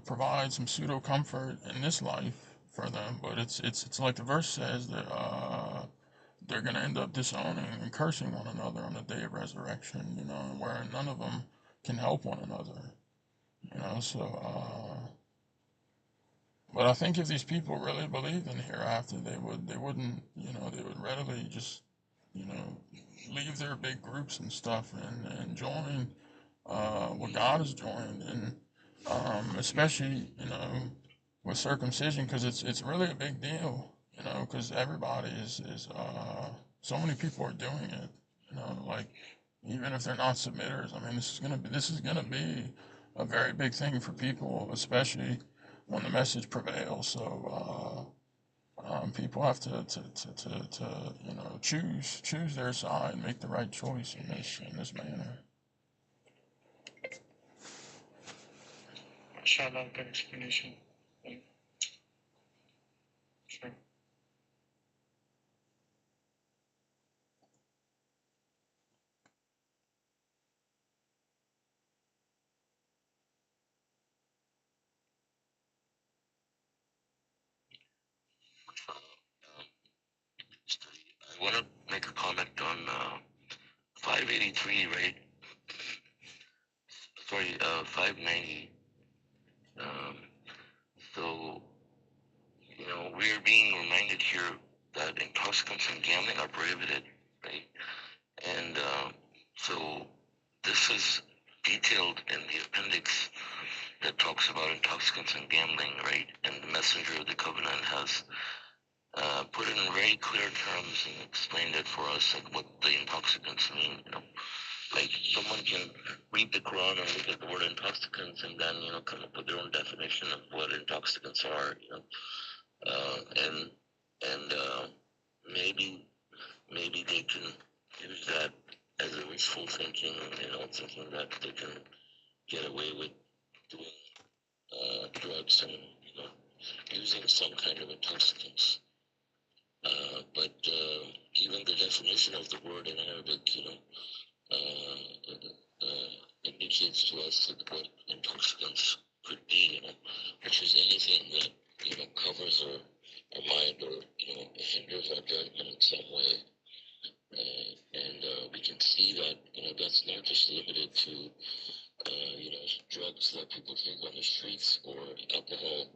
provide some pseudo comfort in this life for them. But it's like the verse says that they're going to end up disowning and cursing one another on the day of resurrection. Where none of them can help one another. So. But I think if these people really believed in hereafter, they would readily just, you know, leave their big groups and stuff and join what God has joined, and especially, with circumcision, because it's really a big deal, because everybody is so many people are doing it, like even if they're not submitters. I mean, this is gonna be a very big thing for people, especially when the message prevails. So people have to choose their side and make the right choice in this manner. MashaAllah, good explanation. Sure. I want to make a comment on 583, right? Sorry, 590. Um, so, we're being reminded here that intoxicants and gambling are prohibited, right? And so this is detailed in the appendix that talks about intoxicants and gambling, right? And the messenger of the covenant has put it in very clear terms and explained it for us, like what the intoxicants mean. Like someone can read the Quran and look at the word intoxicants and then come up with their own definition of what intoxicants are. And maybe they can use that as a wishful thinking, thinking that they can get away with doing drugs and using some kind of intoxicants. But even the definition of the word in Arabic, indicates to us that what intoxicants could be, which is anything that covers our mind or hinders our judgment in some way. And we can see that that's not just limited to drugs that people take on the streets or alcohol.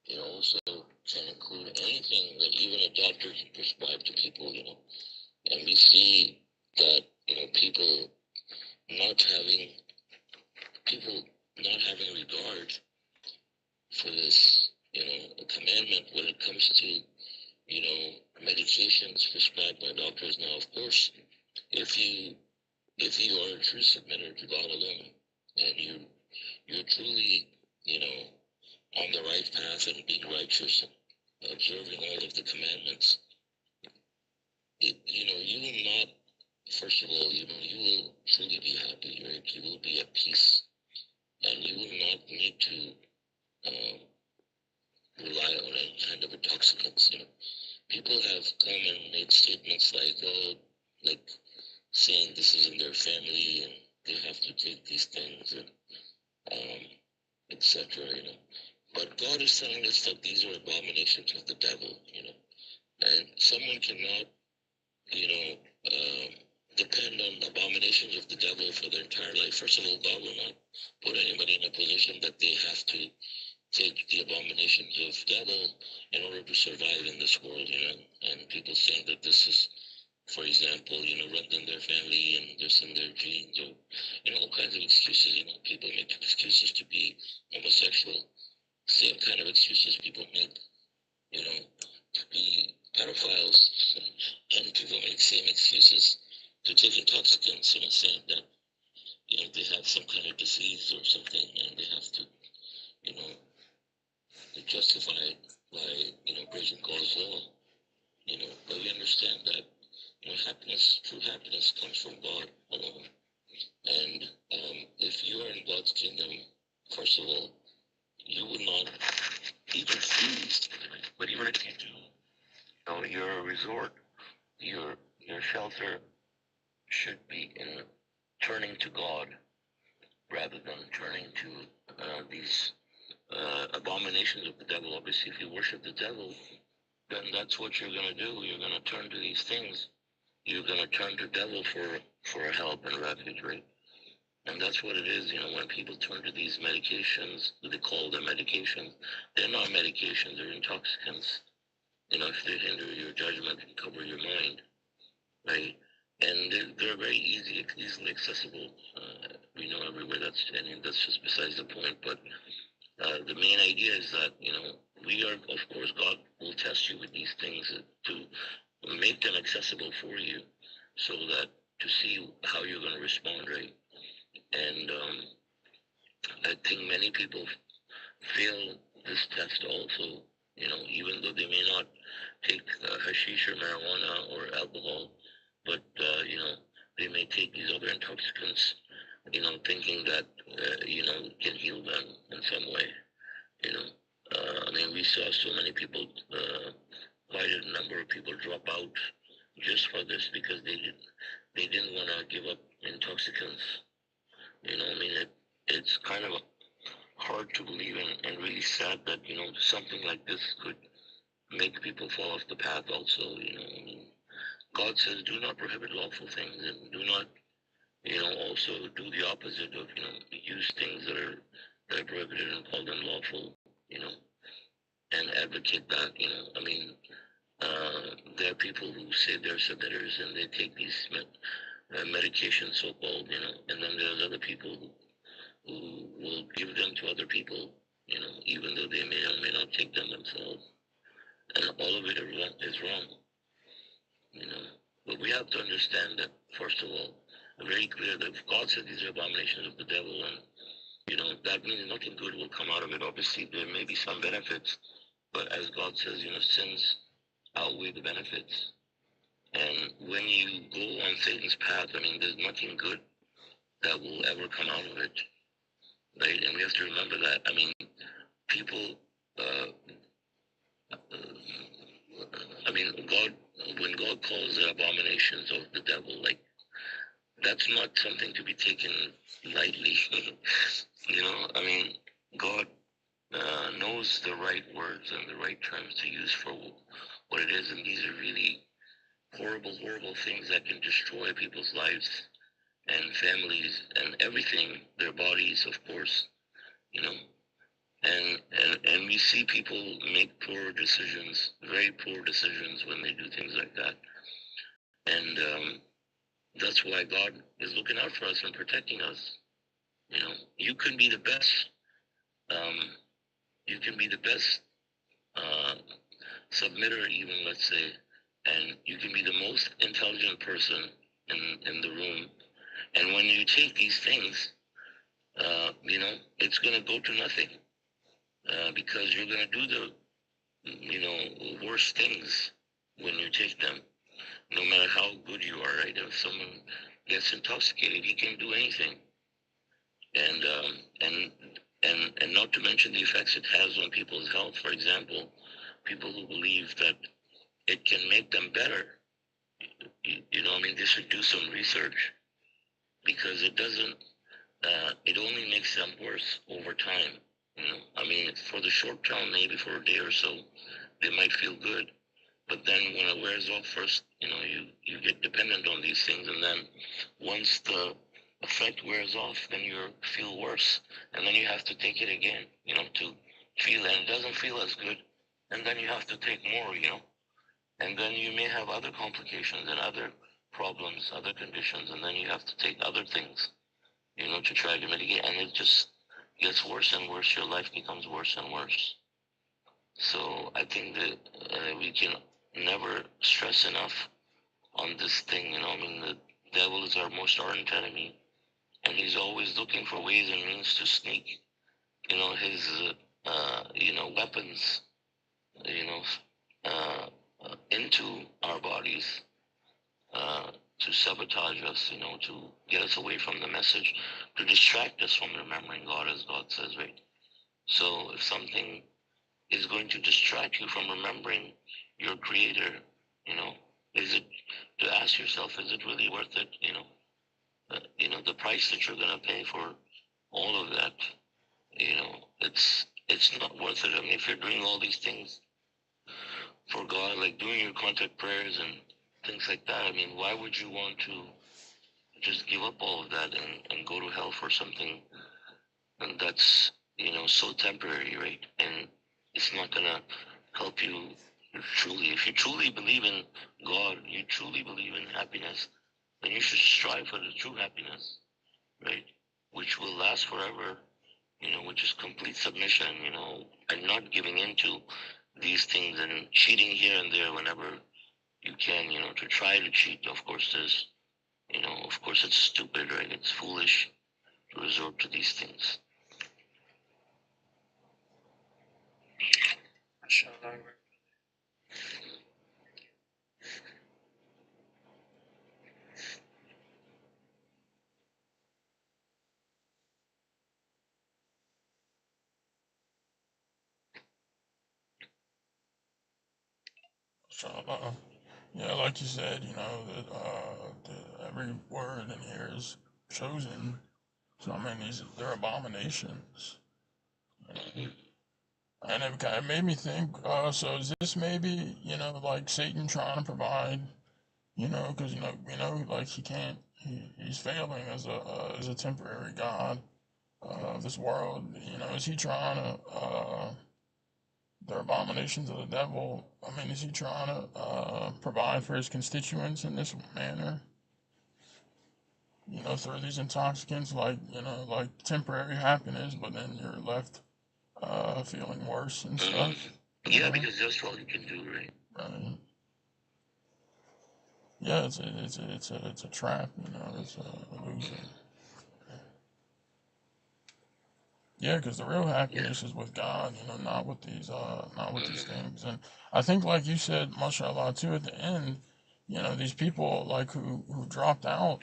It also can include anything that even a doctor can prescribe to people. And we see that people not having regard for this a commandment when it comes to medications prescribed by doctors. Now, of course, if you are a true submitter to God alone, and you're truly on the right path and being righteous and observing all of the commandments, you will not, first of all, you will truly be happy, right? You will be at peace, and you will not need to rely on any kind of intoxicants. People have come and made statements like saying this is in their family and they have to take these things and etc. But God is telling us that these are abominations of the devil. And someone cannot depend on abominations of the devil for their entire life. First of all, God will not put anybody in a position that they have to take the abominations of devil in order to survive in this world, and people saying that this is, for example, runs in their family and this in their genes, or, all kinds of excuses. People make excuses to be homosexual, same kind of excuses people make, to be pedophiles, and people make same excuses to take intoxicants, saying that, they have some kind of disease or something, and they have to, justify it by, breaking God's law, but we understand that, true happiness comes from God alone. And if you are in God's kingdom, first of all, you will not be confused. But even if you do, your resort, your shelter should be in turning to God rather than turning to these abominations of the devil. Obviously, if you worship the devil, then that's what you're going to do. You're going to turn to these things. You're going to turn to devil for help and refuge, right? And that's what it is, when people turn to these medications, they call them medications. They're not medications, they're intoxicants. If they hinder your judgment and cover your mind, right? And they're very easily accessible. We know everywhere. That's just besides the point. But the main idea is that, we are, of course, God will test you with these things to make them accessible for you so that to see how you're going to respond, right? And I think many people fail this test also, even though they may not take hashish or marijuana or alcohol, but, they may take these other intoxicants, thinking that, can heal them in some way, we saw so many people, quite a number of people drop out just for this because they didn't want to give up intoxicants. It's kind of hard to believe and really sad that, something like this could make people fall off the path also, God says, do not prohibit lawful things, and do not, also do the opposite of, use things that are prohibited and call them lawful, and advocate that, there are people who say they're submitters and they take these medications, so-called, and then there's other people who will give them to other people, even though they may or may not take them themselves. And all of it is wrong, But we have to understand that, first of all, very clear that God said these are abominations of the devil, and, that means nothing good will come out of it. Obviously, there may be some benefits, but as God says, sins outweigh the benefits. And when you go on Satan's path, there's nothing good that will ever come out of it, right? And we have to remember that. People, God, when God calls it abominations of the devil, that's not something to be taken lightly. God knows the right words and the right terms to use for what it is, and these are really horrible, horrible things that can destroy people's lives and families and everything, their bodies, of course, and we see people make poor decisions, very poor decisions when they do things like that. And that's why God is looking out for us and protecting us. You can be the best. You can be the best submitter, even, let's say, and you can be the most intelligent person in the room. And when you take these things, it's going to go to nothing because you're going to do the, worst things when you take them, no matter how good you are, right? If someone gets intoxicated, he can do anything. And not to mention the effects it has on people's health. For example, people who believe that it can make them better, they should do some research, because it doesn't, it only makes them worse over time. For the short term, maybe for a day or so, they might feel good. But then when it wears off first, you get dependent on these things. And then once the effect wears off, then you feel worse. And then you have to take it again, to feel it. And it doesn't feel as good. And then you have to take more, And then you may have other complications and other problems, other conditions. And then you have to take other things, to try to mitigate. And it just gets worse and worse. Your life becomes worse and worse. So I think that we can never stress enough on this thing. The devil is our most ardent enemy, and he's always looking for ways and means to sneak, his, weapons, into our bodies, to sabotage us, to get us away from the message, to distract us from remembering God, as God says, right? So if something is going to distract you from remembering your Creator, is it, to ask yourself, is it really worth it? The price that you're going to pay for all of that, it's not worth it. If you're doing all these things for God, like doing your contact prayers and things like that, why would you want to just give up all of that and go to hell for something and that's, so temporary, right? And it's not going to help you truly. If you truly believe in God, you truly believe in happiness, then you should strive for the true happiness, right? Which will last forever, which is complete submission, and not giving into these things and cheating here and there whenever you can, to try to cheat. Of course, of course it's stupid, right? It's foolish to resort to these things. So, yeah, like you said, that every word in here is chosen. So, they're abominations. And it kind of made me think, so is this maybe, like Satan trying to provide, because like he can't. He's failing as a temporary god of this world. Is he trying to the abominations of the devil? I mean, is he trying to provide for his constituents in this manner? Through these intoxicants, like temporary happiness, but then you're left feeling worse and stuff. Yeah, because that's all you can do, right? Right. Yeah, it's a trap. It's a illusion. Yeah, because the real happiness is with God. Not with these things. And I think, like you said, mashallah, too, at the end, these people like who dropped out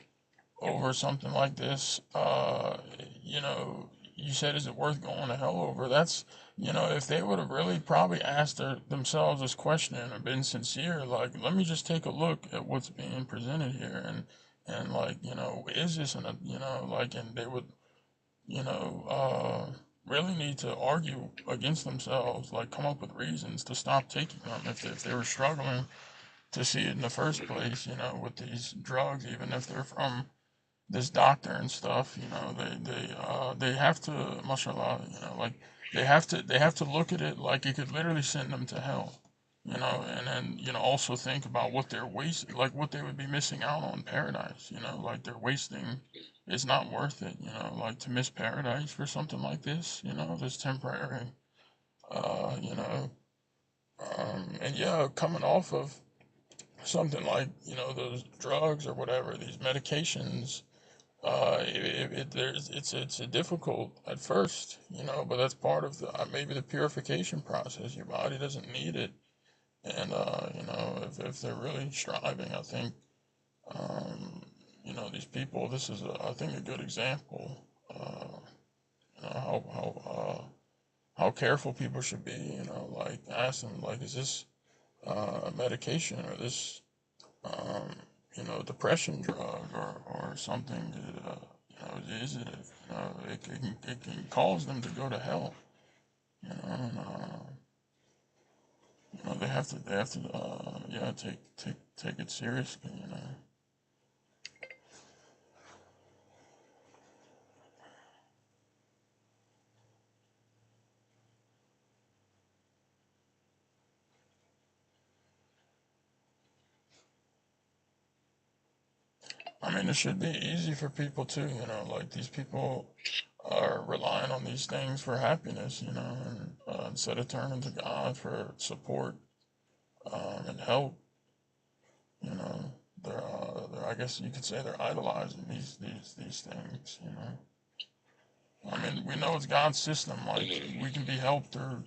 over something like this, you said, is it worth going to hell over? That's, if they would have really probably asked themselves this question or been sincere, like, let me just take a look at what's being presented here, and like, is this and they would, really need to argue against themselves, like, come up with reasons to stop taking them if they were struggling to see it in the first place, with these drugs, even if they're from this doctor and stuff, they have to, mashallah, like they have to look at it like it could literally send them to hell, and then also think about what they're wasting, like what they would be missing out on paradise, like they're wasting. It's not worth it, like to miss paradise for something like this temporary, uh, you know, and yeah, coming off of something like those drugs or whatever, these medications, it's a difficult at first, but that's part of the maybe the purification process. Your body doesn't need it, and if they're really striving, I think these people. This is I think a good example. How careful people should be. Like asking like, is this a medication or this um, depression drug or something that, is it, it can cause them to go to hell, and, they have to, yeah, take it seriously. I mean, it should be easy for people too, like these people are relying on these things for happiness, and instead of turning to God for support and help. You know, I guess you could say they're idolizing these things. I mean, we know it's God's system. Like we can be helped through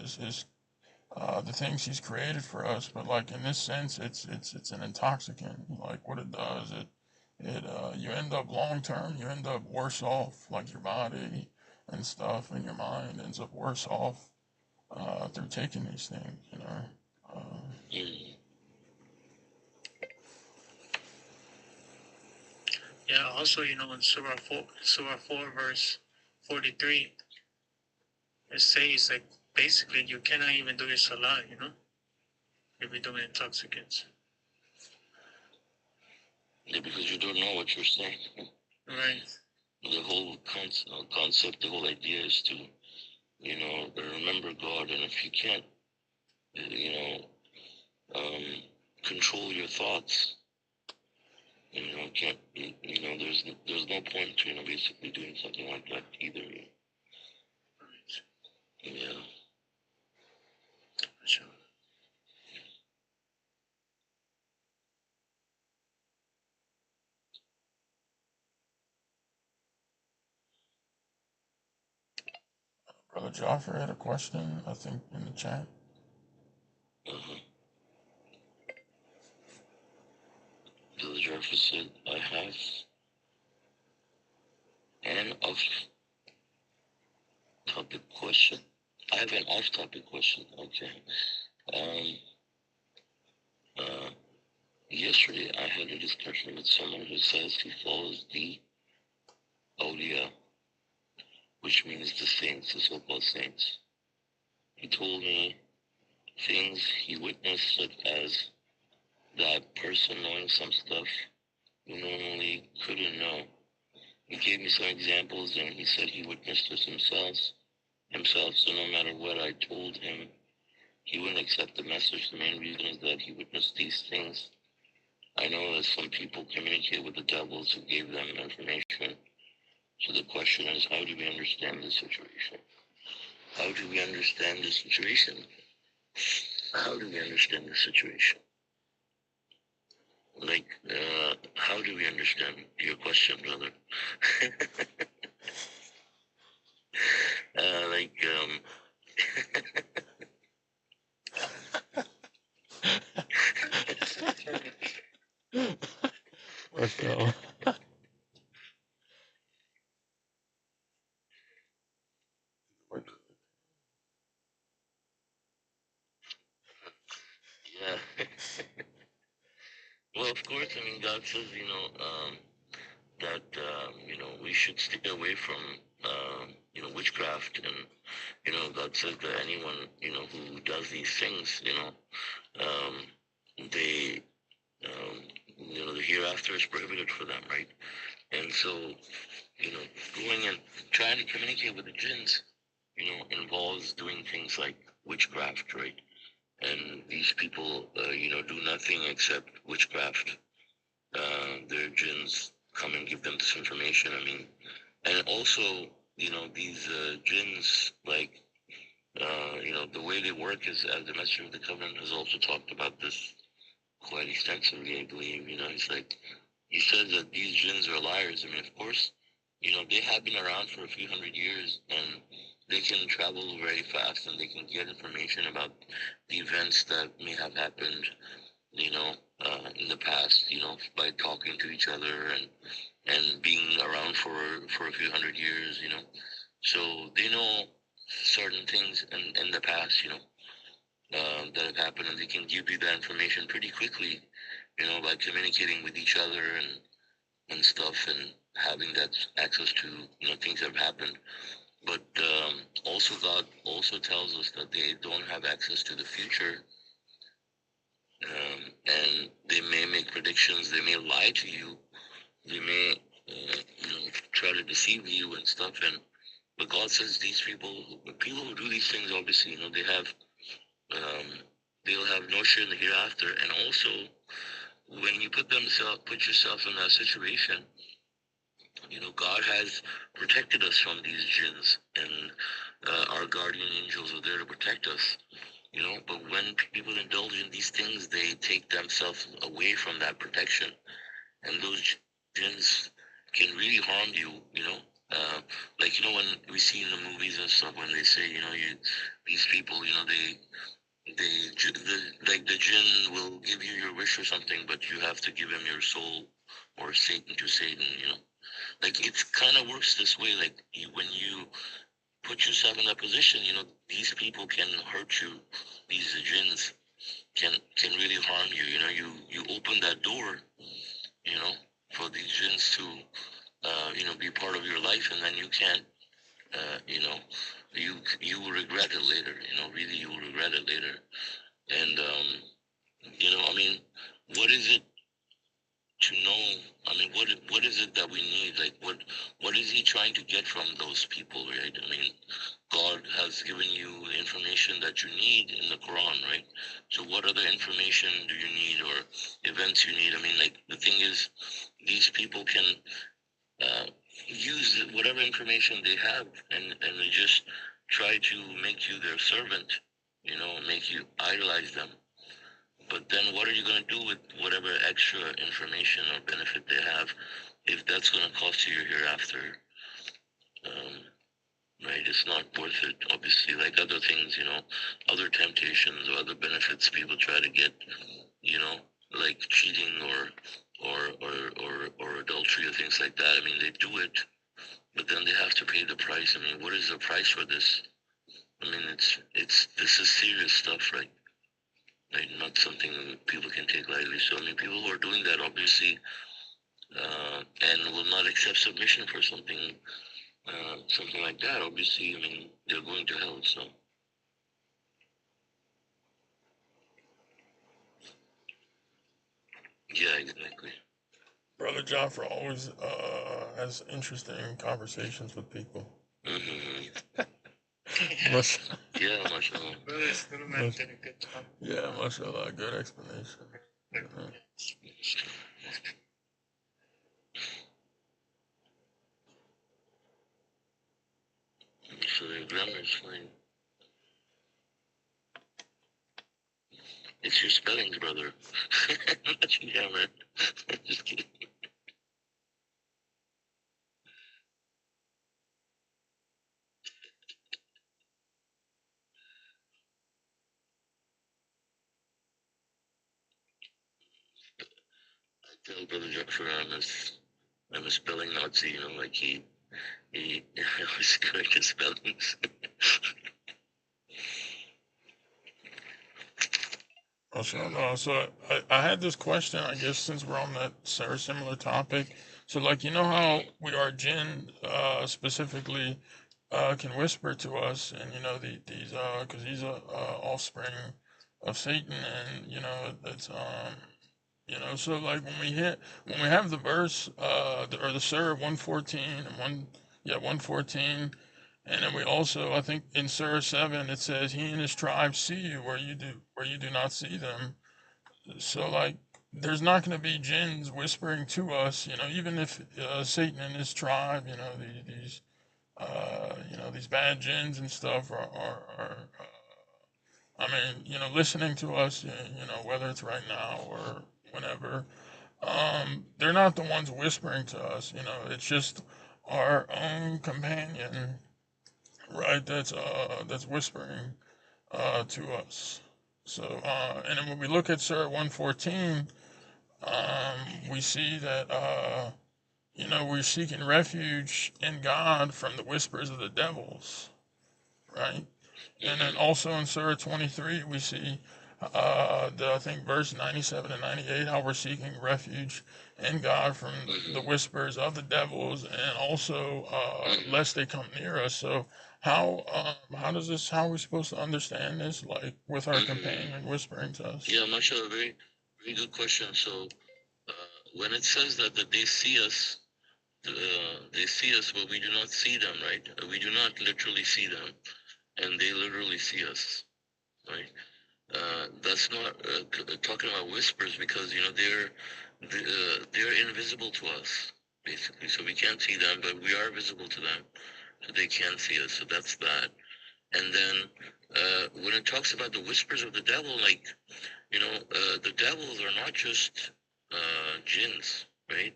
his the things He's created for us. But like in this sense, it's an intoxicant. Like what it does, you end up long term. You end up worse off. Like your body and stuff, and your mind ends up worse off through taking these things. Yeah, also, in Surah 4, verse 43, it says like basically you cannot even do your salah, if you're doing intoxicants. Yeah, because you don't know what you're saying. Right. The whole concept, the whole idea is to, remember God, and if you can't, control your thoughts, can't, there's no point to, basically doing something like that either. Right. Yeah. Sure. Brother Joffrey had a question, I think, in the chat. Brother Joffrey said, I have an off-topic question. I have an off-topic question. Okay. Yesterday I had a discussion with someone who says he follows the awliya, which means the saints, the so-called saints. He told me things he witnessed, such as that person knowing some stuff who normally couldn't know. He gave me some examples, and he said he witnessed this himself. So no matter what I told him, he wouldn't accept the message. The main reason is that he witnessed these things. I know that some people communicate with the devils who gave them information. So the question is, how do we understand this situation? How do we understand this situation? How do we understand this situation? Like, how do we understand your question, brother? like, What the? yeah. Well, of course, I mean, God says, that, we should stay away from, witchcraft. And, God says that anyone, who does these things, they, the hereafter is prohibited for them, right? And so, going and trying to communicate with the jinns, involves doing things like witchcraft, right? And these people, do nothing except witchcraft. Their jinns come and give them this information. I mean, and also, these jinns, like, the way they work is, as the Messenger of the Covenant has also talked about this quite extensively, I believe. He's like, he says that these jinns are liars. I mean, of course, they have been around for a few hundred years, and they can travel very fast, and they can get information about the events that may have happened, in the past, by talking to each other and being around for a few hundred years, So they know certain things in the past, that have happened, and they can give you that information pretty quickly, by communicating with each other and stuff, and having that access to, things that have happened. But also, God also tells us that they don't have access to the future, and they may make predictions, they may lie to you, they may, try to deceive you and stuff. But God says these people who do these things, obviously, they have, they'll have no share in the hereafter. And also, when you put yourself in that situation, God has protected us from these jinns, and our guardian angels are there to protect us. But when people indulge in these things, they take themselves away from that protection, and those jinns can really harm you. Like, when we see in the movies and stuff, when they say, these people, like the jinn will give you your wish or something, but you have to give him your soul, or Satan to Satan. Like, it kind of works this way. Like, when you put yourself in that position, these people can hurt you. These jinns can really harm you. You open that door, for these jinns to, be part of your life, and then you can't, you will regret it later. Really, you will regret it later. And I mean, what is it to know? I mean, what is it that we need? Like, what is he trying to get from those people, right? I mean, God has given you information that you need in the Quran, right? So what other information do you need, or events you need? I mean, like, the thing is, these people can use whatever information they have, and they just try to make you their servant, make you idolize them. But then what are you going to do with whatever extra information or benefit they have, if that's going to cost you your hereafter? Right? It's not worth it, obviously, like other things, other temptations or other benefits people try to get, like cheating or adultery or things like that. I mean, they do it, but then they have to pay the price. I mean, what is the price for this? I mean, this is serious stuff, right? Right, not something people can take lightly. So, I mean, people who are doing that, obviously, and will not accept submission for something like that, obviously, I mean, they're going to hell, so. Yeah, exactly. Brother Jaffa always has interesting conversations with people. Mm-hmm. Much, Yeah, mashallah. yeah, mashallah, good explanation. So your grammar is fine. It's your spellings, brother. Not your grammar. Just kidding. I tell Brother Joshua I'm a spelling Nazi, you know, like he I always correct his spellings. Mashallah. So I had this question, I guess, since we're on that similar topic. So, like, you know how we are jinn specifically can whisper to us, and you know these because he's a offspring of Satan, and you know that's you know, so like when we have the verse or the surah 114 and 114, and then we also, I think in surah 7 it says he and his tribe see you where you do not see them. So like there's not going to be jinns whispering to us, you know, even if Satan and his tribe, you know, these you know, these bad jinns and stuff are I mean, you know, listening to us, you know, whether it's right now or whenever, they're not the ones whispering to us, you know, it's just our own companion, right, that's whispering to us. So and then when we look at Surah 114, we see that you know, we're seeking refuge in God from the whispers of the devils, right? And then also in Surah 23, we see I think verse 97 and 98, how we're seeking refuge in God from the whispers of the devils, and also lest they come near us. So how does this? How are we supposed to understand this? Like with our companion whispering to us? Yeah, mashallah, very good question. So when it says that they see us, but we do not see them, right? We do not literally see them, and they literally see us, right? That's not talking about whispers, because you know they're invisible to us, basically. So we can't see them, but we are visible to them, so they can't see us. So that's that. And then when it talks about the whispers of the devil, like, you know, the devils are not just jinns, right?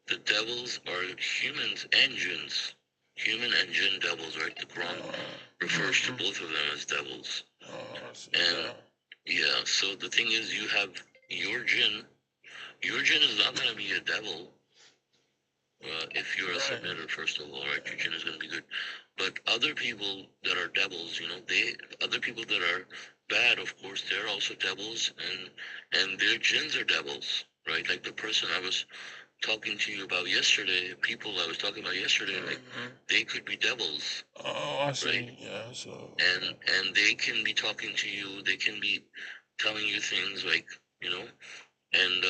The devils are humans and jinns. Human and jinn devils, right? The Quran refers to both of them as devils. And yeah, so the thing is, you have your jinn. Your jinn is not going to be a devil if you're a submitter, first of all, right? Your jinn is going to be good. But other people that are devils, you know, other people that are bad, of course, they're also devils, and their jinns are devils, right? Like the person I was talking to you about yesterday, people I was talking about yesterday, like they could be devils. Oh, I see. Right? Yeah. So. And they can be talking to you. They can be telling you things like, you know, and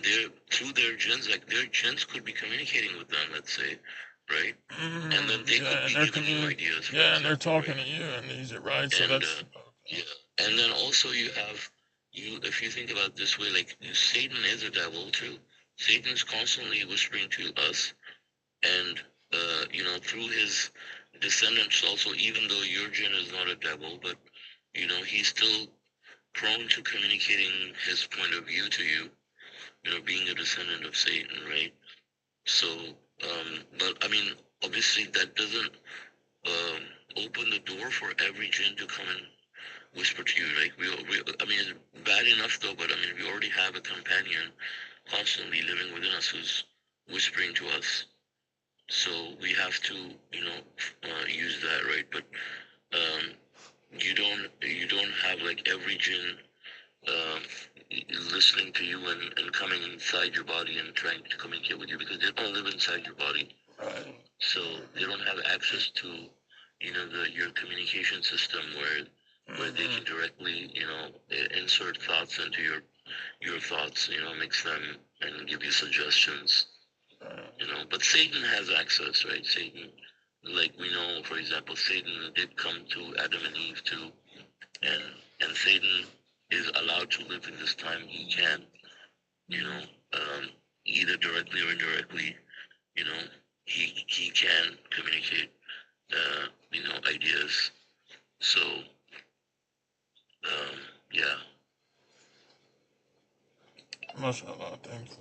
they're through their jinns, like their jinns could be communicating with them, let's say, right? And then they could be giving you ideas. Yeah, and they're talking to you, and these are right. So that's yeah. And then also you have if you think about it this way, like Satan is a devil too. Satan is constantly whispering to us, and you know, through his descendants also. Even though your jinn is not a devil, but you know, he's still prone to communicating his point of view to you. You know, being a descendant of Satan, right? So, but I mean, obviously that doesn't open the door for every jinn to come and whisper to you. Like I mean, it's bad enough though, but I mean, we already have a companion constantly living within us who's whispering to us. So we have to, you know, use that, right? But um, you don't have like every jinn um, listening to you and coming inside your body and trying to communicate with you, because they don't live inside your body. So they don't have access to, you know, your communication system where they can directly, you know, insert thoughts into your your thoughts, mix them and give you suggestions, but Satan has access, right? Satan, like we know, for example, Satan did come to Adam and Eve too, and Satan is allowed to live in this time. He can, you know, either directly or indirectly, you know, he can communicate, ideas. So, yeah. MashaAllah, thank you.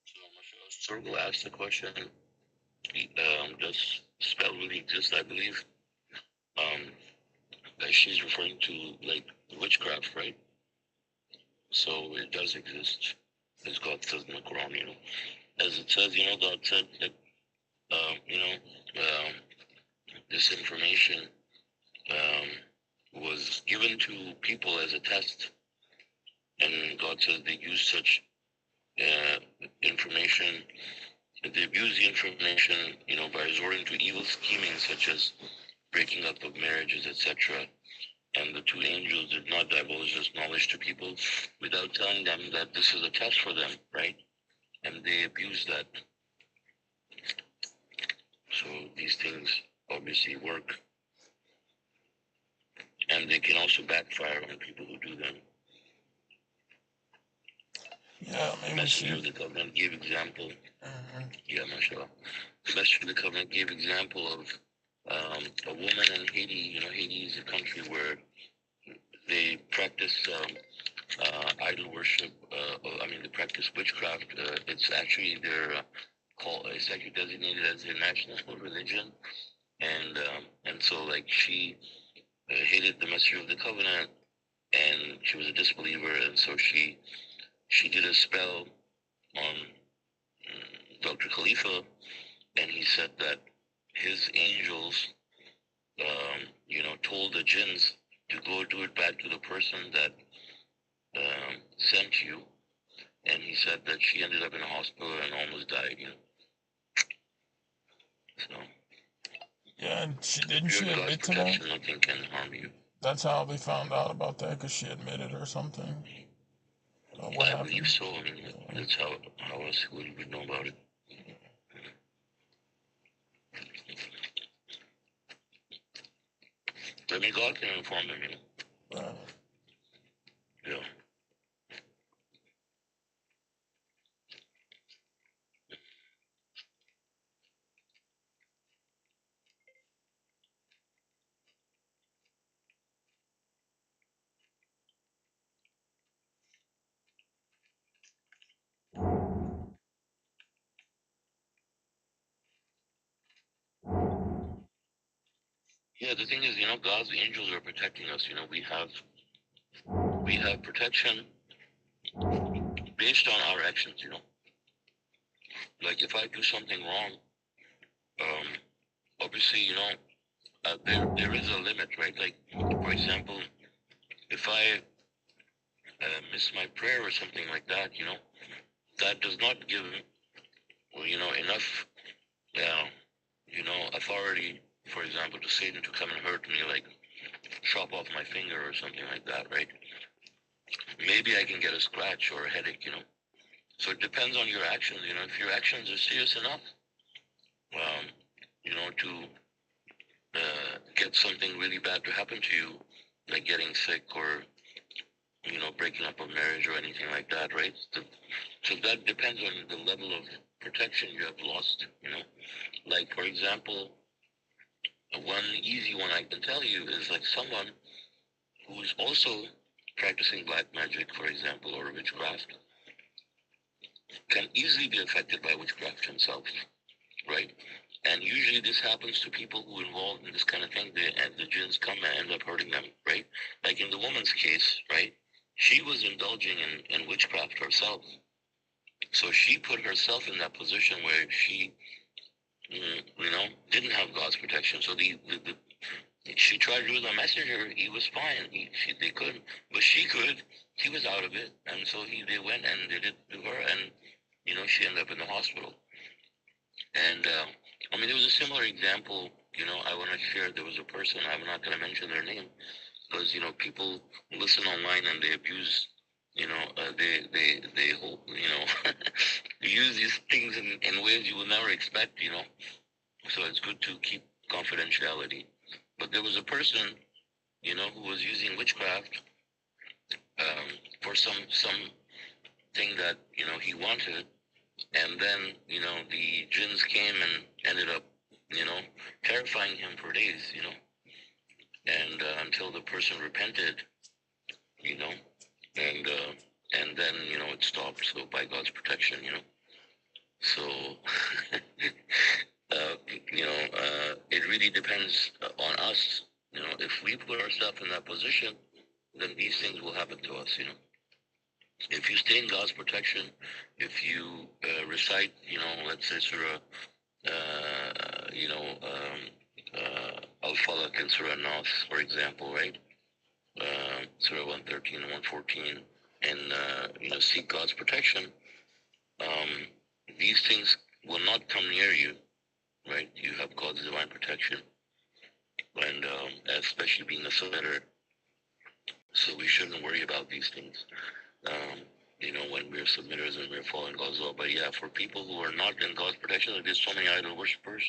So, Circle asked the question, does spell really exist? I believe that she's referring to, like, witchcraft, right? So it does exist, as God says in the Quran, As it says, God said that, this information was given to people as a test, and God says they use such information, they abuse the information, by resorting to evil scheming such as breaking up of marriages, etc. And the two angels did not divulge this knowledge to people without telling them that this is a test for them, right? And they abused that. So these things obviously work. And they can also backfire on people who do them. Yeah, I mean, Messenger of the Covenant gave example. Yeah, mashallah. The Messenger of the Covenant gave example of a woman in Haiti. Haiti is a country where they practice idol worship. They practice witchcraft. It's actually it's actually designated as their national religion, and so, like, she hated the Messenger of the Covenant, and she was a disbeliever, and so she did a spell on Dr. Khalifa, and he said that his angels, told the jinns to go do it back to the person that sent you, and he said that she ended up in a hospital and almost died. So. Yeah, and didn't she admit to that? Nothing can harm you. That's how they found out about that, because she admitted or something. What happened? I believe so. That's how else would we know about it? God can inform them, Right. Yeah. Yeah, the thing is, God's angels are protecting us. We have protection based on our actions, Like if I do something wrong, um, obviously, there is a limit, right? Like, for example, if I miss my prayer or something like that, that does not give, enough, authority, for example, to Satan to come and hurt me, like chop off my finger or something like that, right? Maybe I can get a scratch or a headache. So it depends on your actions, if your actions are serious enough, um, to get something really bad to happen to you, like getting sick or, breaking up a marriage or anything like that, right? So that depends on the level of protection you have lost, Like, for example, one easy one I can tell you is like someone who is also practicing black magic, for example, or witchcraft, can easily be affected by witchcraft himself, right? And usually this happens to people who are involved in this kind of thing, and the jinns come and end up hurting them, right? Like in the woman's case, right? She was indulging in witchcraft herself. So she put herself in that position where she, didn't have God's protection. So she tried to do the messenger. He was fine. They couldn't, but she could. He was out of it, and so they went and did it to her, and she ended up in the hospital. And there was a similar example. I want to share. There was a person. I'm not going to mention their name because people listen online and they abuse. They hope, use these things in ways you will never expect. So it's good to keep confidentiality. But there was a person, who was using witchcraft for something that he wanted, and then the jinns came and ended up terrifying him for days, and until the person repented, and then it stopped. So by God's protection, so it really depends on us. If we put ourselves in that position, then these things will happen to us. If you stay in God's protection, if you recite, let's say Surah, Al-Falaq and Surah Nas, for example, right? Surah 113 and 114, and seek God's protection, these things will not come near you, right? You have God's divine protection, and especially being a submitter, so we shouldn't worry about these things. When we're submitters and we're following God's law. But yeah, for people who are not in God's protection, like there's so many idol worshippers,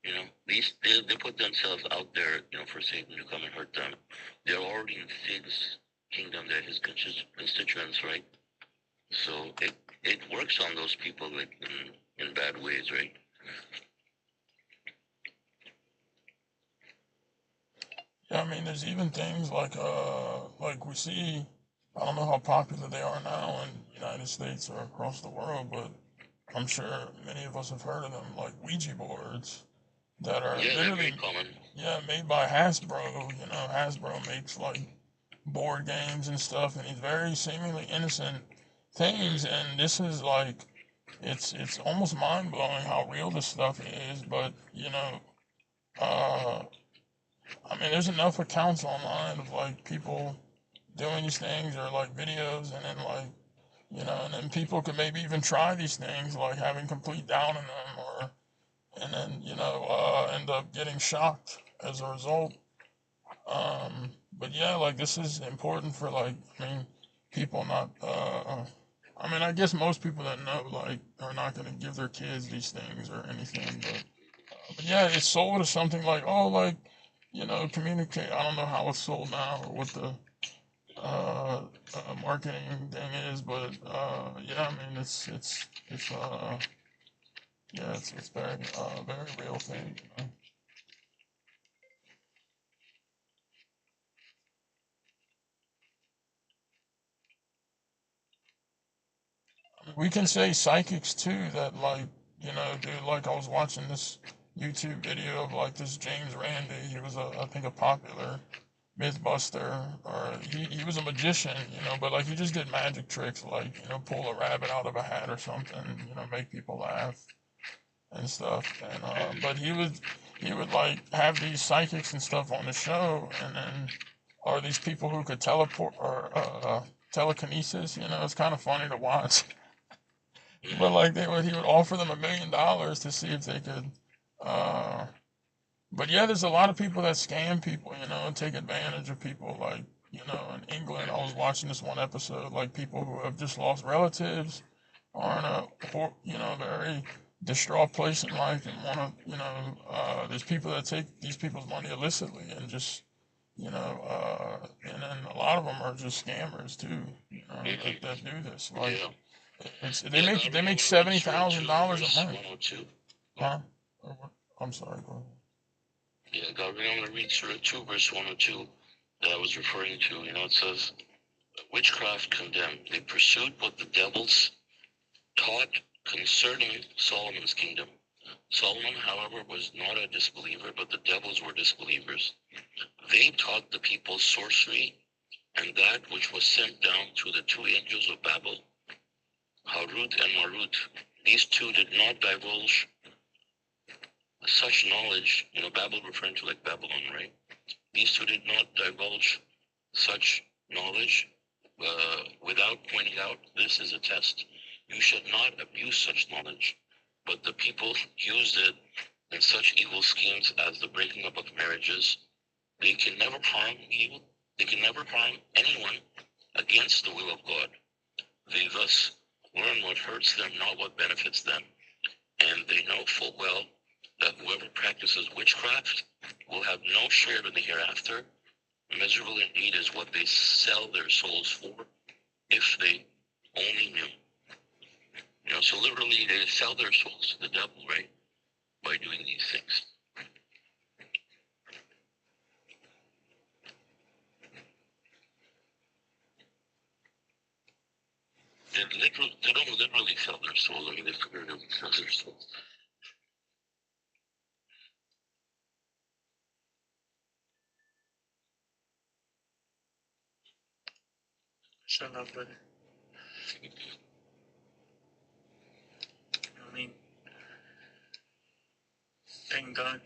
they put themselves out there, for Satan to come and hurt them. They're already in Satan's kingdom. They're his constituents, right? So it works on those people like in bad ways, right? Yeah, there's even things like we see. I don't know how popular they are now in the United States or across the world, but I'm sure many of us have heard of them, like Ouija boards that are Yeah, they're very literally, common. yeah, made by Hasbro. Hasbro makes like board games and stuff, and these very seemingly innocent things. And this is like, it's almost mind blowing how real this stuff is. But uh, there's enough accounts online of like people doing these things or like videos, and then like and then people could maybe even try these things, like having complete doubt in them, or and then end up getting shocked as a result. But yeah, like this is important for like people not. I guess most people that know like are not gonna give their kids these things or anything, but yeah, it's sold as something like, oh, like communicate. I don't know how it's sold now or what the marketing thing is, but yeah, it's yeah, it's very real thing. We can say psychics too that like dude, like I was watching this YouTube video of like this James Randi. He was I think a popular Mythbuster, or he was a magician, but like he just did magic tricks, like pull a rabbit out of a hat or something, make people laugh and stuff. And but he would like have these psychics and stuff on the show, and then or these people who could teleport or telekinesis. It's kind of funny to watch. But like he would offer them $1 million to see if they could. Uh, but yeah, there's a lot of people that scam people, and take advantage of people. Like in England, I was watching this one episode, like people who have just lost relatives, are in a very distraught place in life, and want to, there's people that take these people's money illicitly and just, and then a lot of them are just scammers too, that do this. Like Yeah. they Yeah, make God, they I make want to read Surah 2, $70,000 a verse month. 102. Huh? I'm sorry. Go ahead. Yeah, God, I want to read Surah 2, verse 102 that I was referring to. It says, witchcraft condemned. They pursued what the devils taught concerning Solomon's kingdom. Solomon, however, was not a disbeliever, but the devils were disbelievers. They taught the people sorcery and that which was sent down to the two angels of Babel, Harut and Marut. These two did not divulge such knowledge, Babel referring to like Babylon, right? These two did not divulge such knowledge without pointing out this is a test. You should not abuse such knowledge. But the people used it in such evil schemes as the breaking up of marriages. They can never harm evil. They can never harm anyone against the will of God. They thus learn what hurts them, not what benefits them. And they know full well that whoever practices witchcraft will have no share in the hereafter. Miserable indeed is what they sell their souls for, if they only knew. So literally they sell their souls to the devil, right? By doing these things. They don't literally sell their souls. I mean, they figuratively sell their souls. Shut up, brother. I mean, thank God,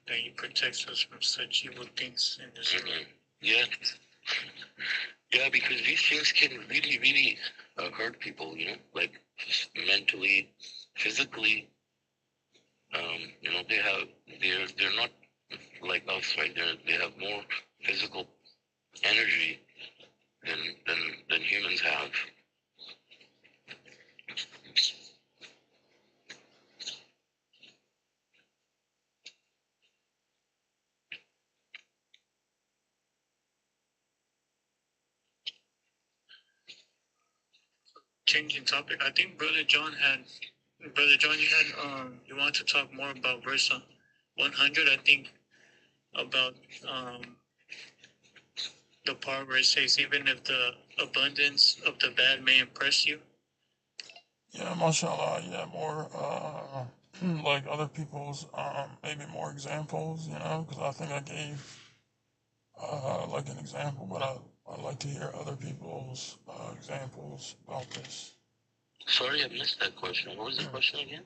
that He protects us from such evil things in this world. Yeah. Yeah, because these things can really, really hurt people, like mentally, physically. They're not like us, right? They have more physical energy than humans have. Changing topic. I think Brother John, you want to talk more about verse 100. I think about the part where it says, even if the abundance of the bad may impress you. Yeah, mashallah. Yeah, more like other people's maybe more examples. Because I think I gave like an example, but I'd like to hear other people's examples about this. Sorry, I missed that question. What was the question again?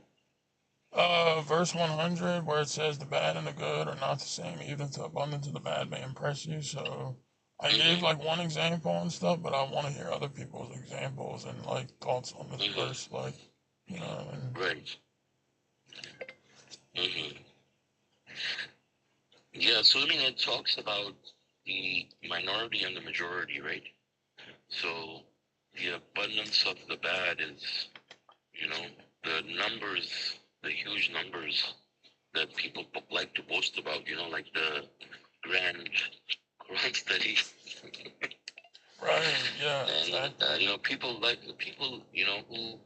Verse 100, where it says the bad and the good are not the same, even the abundance of the bad may impress you. So I gave like one example and stuff, but I want to hear other people's examples and like thoughts on this verse, like, and Right. Yeah, so I mean, it talks about the minority and the majority, right? So the abundance of the bad is, the numbers, the huge numbers that people like to boast about, like the grand Quran study. right, yeah, And, exactly. people who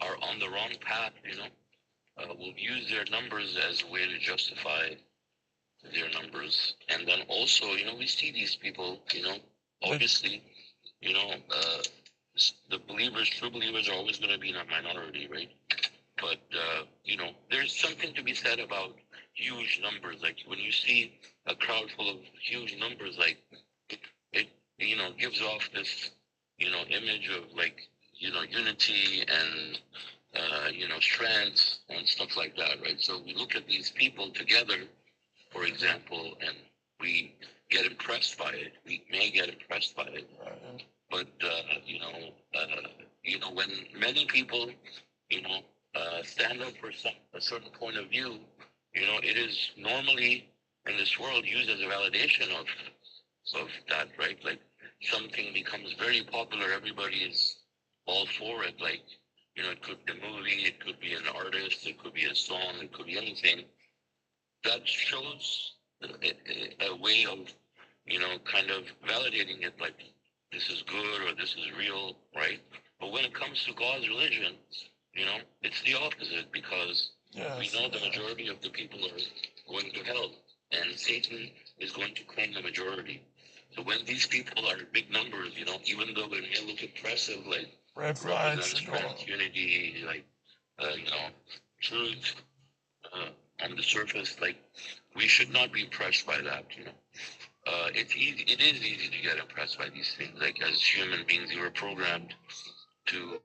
are on the wrong path, will use their numbers as a way to justify their numbers. And then also, we see these people, obviously, the believers, true believers are always going to be in a minority, right? But, there's something to be said about huge numbers. Like when you see a crowd full of huge numbers, like gives off this, image of like, unity and, strength and stuff like that, right? So we look at these people together, for example, and we get impressed by it. We may get impressed by it, but when many people, stand up for a certain point of view, it is normally in this world used as a validation of that, right? Like something becomes very popular, everybody is all for it. Like, it could be a movie, it could be an artist, it could be a song, it could be anything. That shows a way of, kind of validating it, like this is good or this is real, right? But when it comes to God's religion, it's the opposite, because we know the majority of the people are going to hell, and Satan is going to claim the majority. So when these people are big numbers, even though they may look impressive, like red flags, strength, unity, like truth on the surface, like we should not be impressed by that. It's easy. It is easy to get impressed by these things. Like as human beings, we were programmed to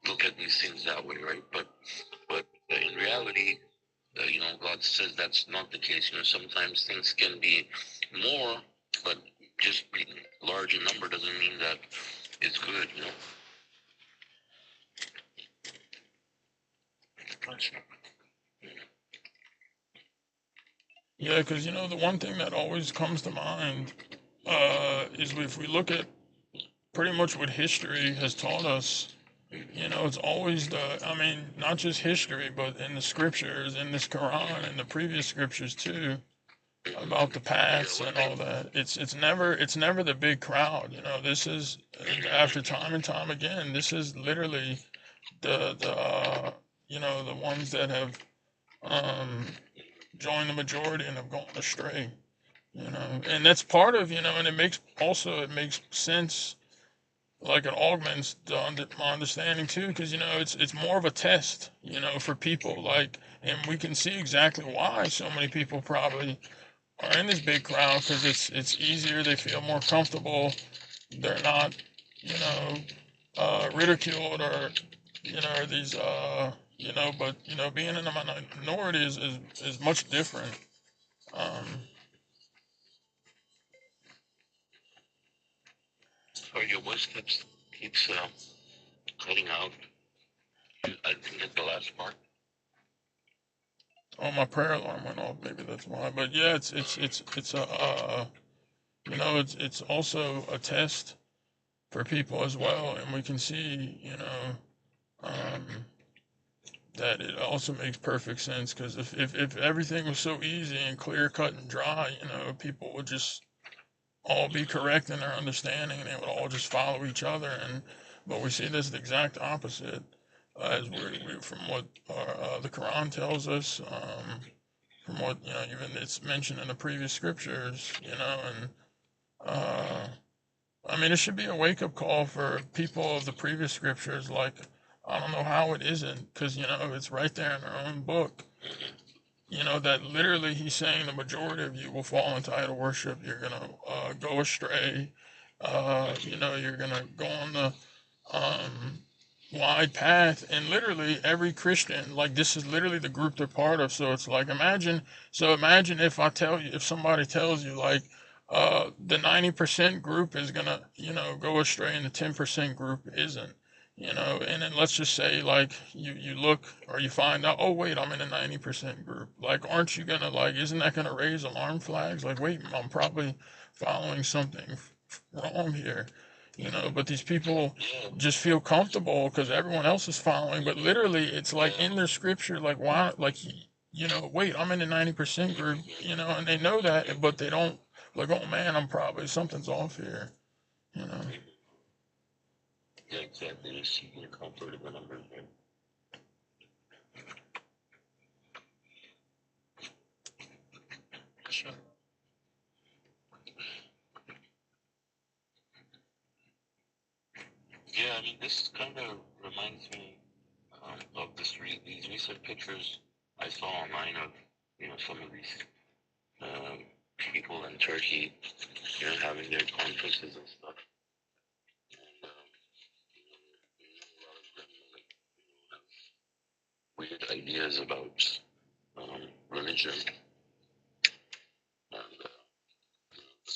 look at these things that way, right? But in reality, God says that's not the case. Sometimes things can be more, but just being large in number doesn't mean that it's good. Yeah, because the one thing that always comes to mind is if we look at pretty much what history has taught us. It's always not just history, but in the scriptures, in this Quran, and the previous scriptures too, about the paths and all that. It's never the big crowd. This is after time and time again. This is literally the ones that have joined the majority and have gone astray. And that's part of and it makes sense, like it augments my understanding too, because it's more of a test, for people, like, and we can see exactly why so many people probably are in this big crowd, because it's easier, they feel more comfortable, they're not, ridiculed, or these but being in a minority is much different. um So your voice keeps cutting out. I didn't get the last part. oh, my prayer alarm went off, maybe that's why. But yeah, it's a it's also a test for people as well, and we can see um that it also makes perfect sense, because if everything was so easy and clear cut and dry, people would just all be correct in their understanding, and they would all just follow each other. But we see this the exact opposite, as we from what the Quran tells us, from what even it's mentioned in the previous scriptures, and it should be a wake up call for people of the previous scriptures. Like, I don't know how it isn't, because it's right there in their own book. That literally he's saying the majority of you will fall into idol worship. You're gonna go astray. You're gonna go on the um, wide path, and literally every Christian, like, this is literally the group they're part of. So it's like, imagine if if somebody tells you, like, the 90% group is gonna go astray, and the 10% group isn't. And then let's just say, like, you look, or you find out, oh wait, I'm in a 90% group. Like, aren't you gonna, like, isn't that gonna raise alarm flags? Like, wait, I'm probably following something wrong here. But these people just feel comfortable because everyone else is following. But literally, it's like in their scripture, like, why, like, wait, I'm in the 90% group, and they know that, but they don't, like, oh man, I'm probably, something's off here, you know. Yeah, exactly. They're seeking the comfort of the numbers, right? Sure. Yeah, this kind of reminds me of these recent pictures I saw online of, some of these people in Turkey, having their conferences and stuff. And, a lot of them have weird ideas about religion, and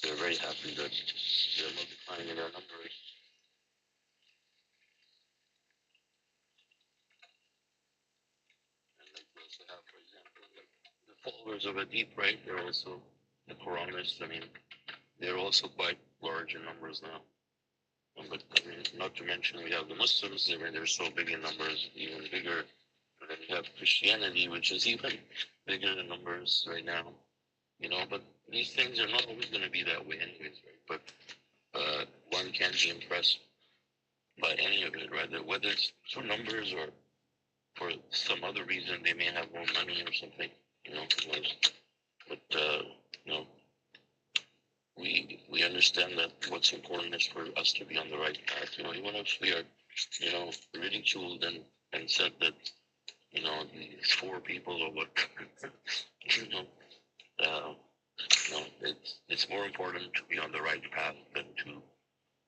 they're very happy that they're multiplying in their numbers. And like we also have, for example, like the followers of Adib, right? They're also the Quranists. I mean, they're also quite large in numbers now. But I mean, not to mention we have the Muslims. I mean, they're so big in numbers, even bigger. And then you have Christianity, which is even bigger in numbers right now. But these things are not always going to be that way, anyways, right? But one can't be impressed by any of it, right? Whether it's for numbers or for some other reason, they may have more money or something, But we understand that what's important is for us to be on the right path. Even if we are, ridiculed and said that, these four people or what, uh, it's more important to be on the right path than to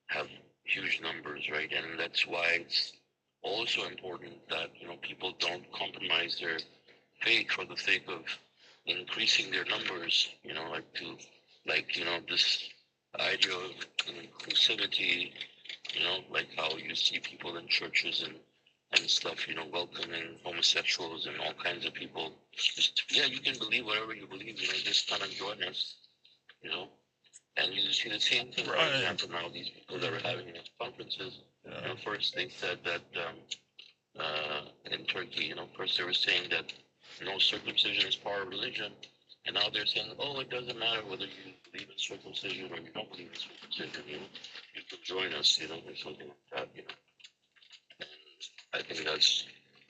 have huge numbers, right? And that's why it's also important that people don't compromise their faith for the sake of increasing their numbers. This idea of inclusivity. Like how you see people in churches and stuff, welcoming homosexuals and all kinds of people. Yeah, you can believe whatever you believe, just come and join us, And you see the same thing, for example, now these people that are having these conferences, first they said that in Turkey, first they were saying that no, circumcision is part of religion, and now they're saying, oh, it doesn't matter whether you believe in circumcision or you don't believe in circumcision, you can join us, or something like that, And I think that's,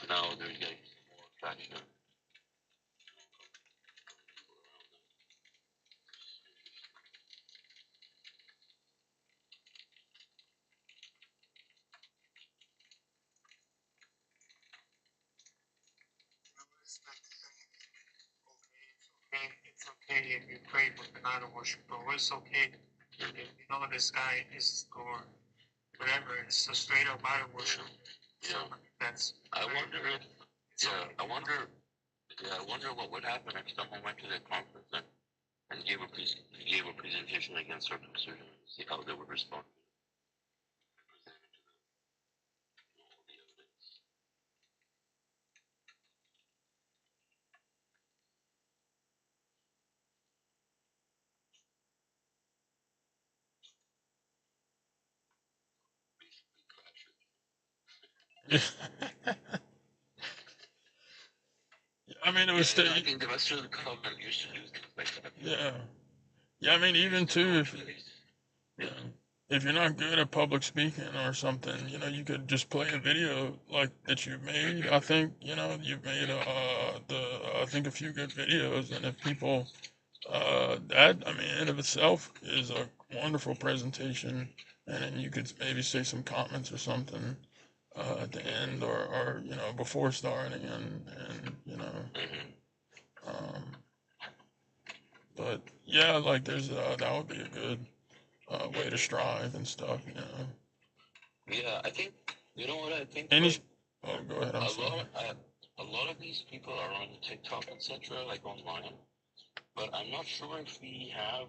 now they're getting more traction. It's okay if you pray with an idol worship, or it's okay if this guy is or whatever. It's a straight up idol worship. Yeah. That's. I wonder if. Yeah, I wonder what would happen if someone went to that conference and gave a presentation against circumcision. See how they would respond. I mean, it was still. I think the rest of the government used to do things like that. Yeah. I mean, even too, if you're not good at public speaking or something, you could just play a video like that you've made. I think, you've made I think a few good videos, and if people, that, I mean, in of itself is a wonderful presentation, and then you could maybe say some comments or something at the end, or before starting, and um, but yeah, like there's that would be a good way to strive and stuff. Yeah, I think, what I think? Oh, go ahead. I'm sorry. A lot of these people are on TikTok, etc., like online, but I'm not sure if we have,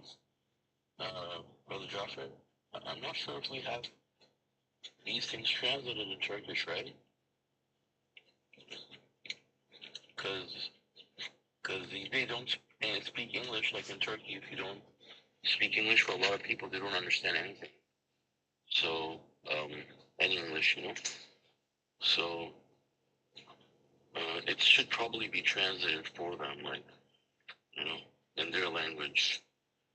Brother Jaffer, I'm not sure if we have these things translated in Turkish, right? Because they don't speak English like in Turkey. If you don't speak English, for a lot of people, they don't understand anything. So, any English, So, it should probably be translated for them, like, in their language,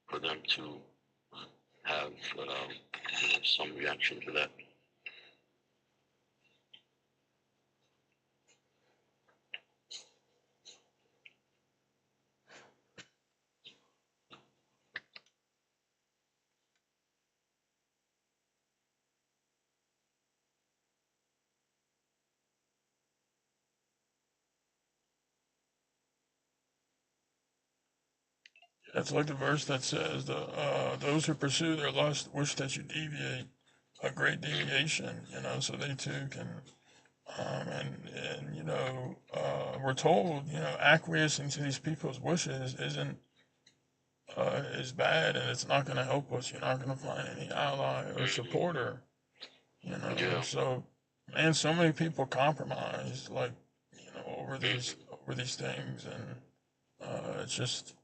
for them to have some reaction to that. It's like the verse that says, those who pursue their lust wish that you deviate, a great deviation, so they too can, we're told, acquiescing to these people's wishes isn't, is bad, and it's not going to help us. You're not going to find any ally or supporter, Yeah. so, man, so many people compromise, like, over these things, and, it's just,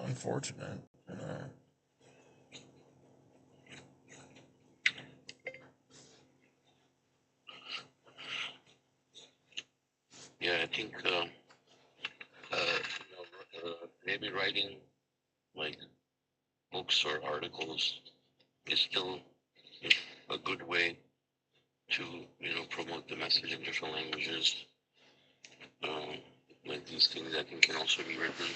unfortunate, you know. Yeah, I think maybe writing like books or articles is still a good way to promote the message in different languages. Like these things, I think, can also be written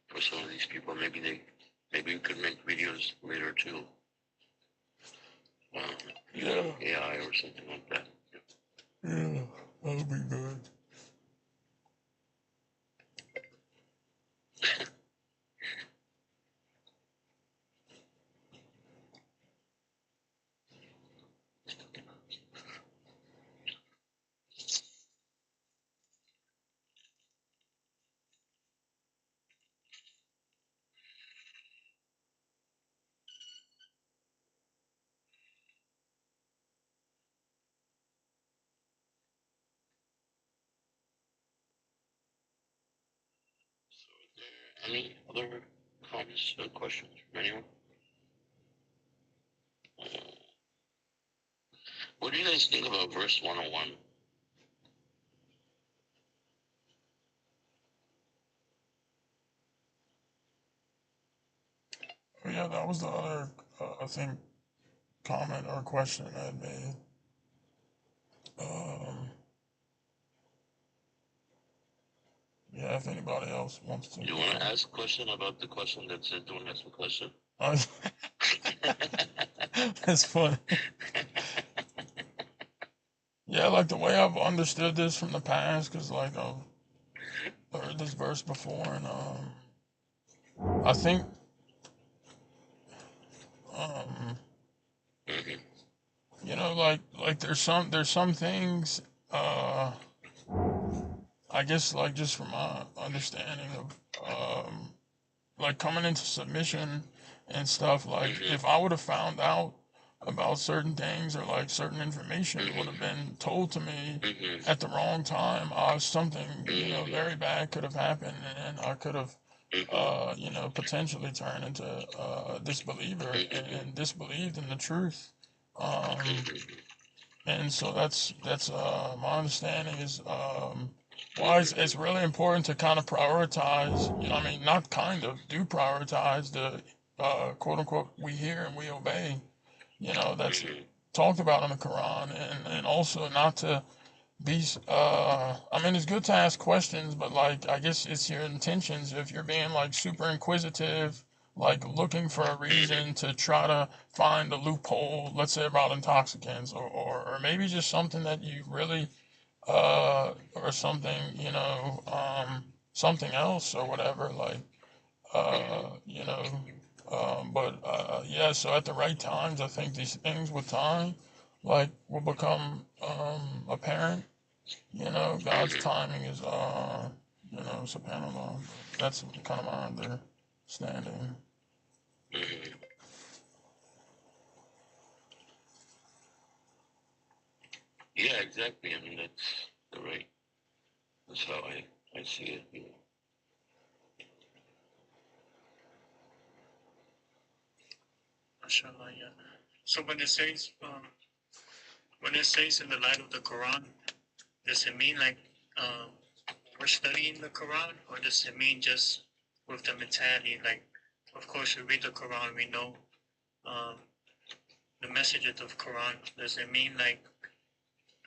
for some of these people. Maybe we could make videos later too. Yeah. AI or something like that. Yeah, that'll be good. So, is there any other comments or questions from anyone? What do you guys think about verse 101? Yeah, that was the other, I think, comment or question I had made. Um, yeah, if anybody else wants to. You want to ask a question about the question that said don't ask a question? That's funny. Yeah, like the way I've understood this from the past, because like I've heard this verse before, and I think um, like there's some things, I guess, like just from my understanding of like coming into submission and stuff, like if I would have found out about certain things, or like certain information would have been told to me at the wrong time, something, very bad could have happened, and I could have potentially turned into a disbeliever, and disbelieved in the truth. Um, and so that's my understanding is why it's really important to kind of prioritize, I mean, not kind of, do prioritize the quote unquote we hear and we obey, that's talked about in the Quran, and also not to be I mean, it's good to ask questions, but like I guess it's your intentions. If you're being like super inquisitive, like looking for a reason to try to find a loophole, let's say about intoxicants, or maybe just something that you really or something, something else or whatever, like you know but yeah, so at the right times, I think these things with time like will become apparent. God's timing is, subhanAllah. That's kind of my understanding. Yeah, exactly. I mean, that's the right. That's how I see it. MashaAllah, yeah. So when it says in the light of the Quran, does it mean like um, we're studying the Quran, or does it mean just with the mentality? Like, of course, we read the Quran, we know um, the messages of Quran. Does it mean like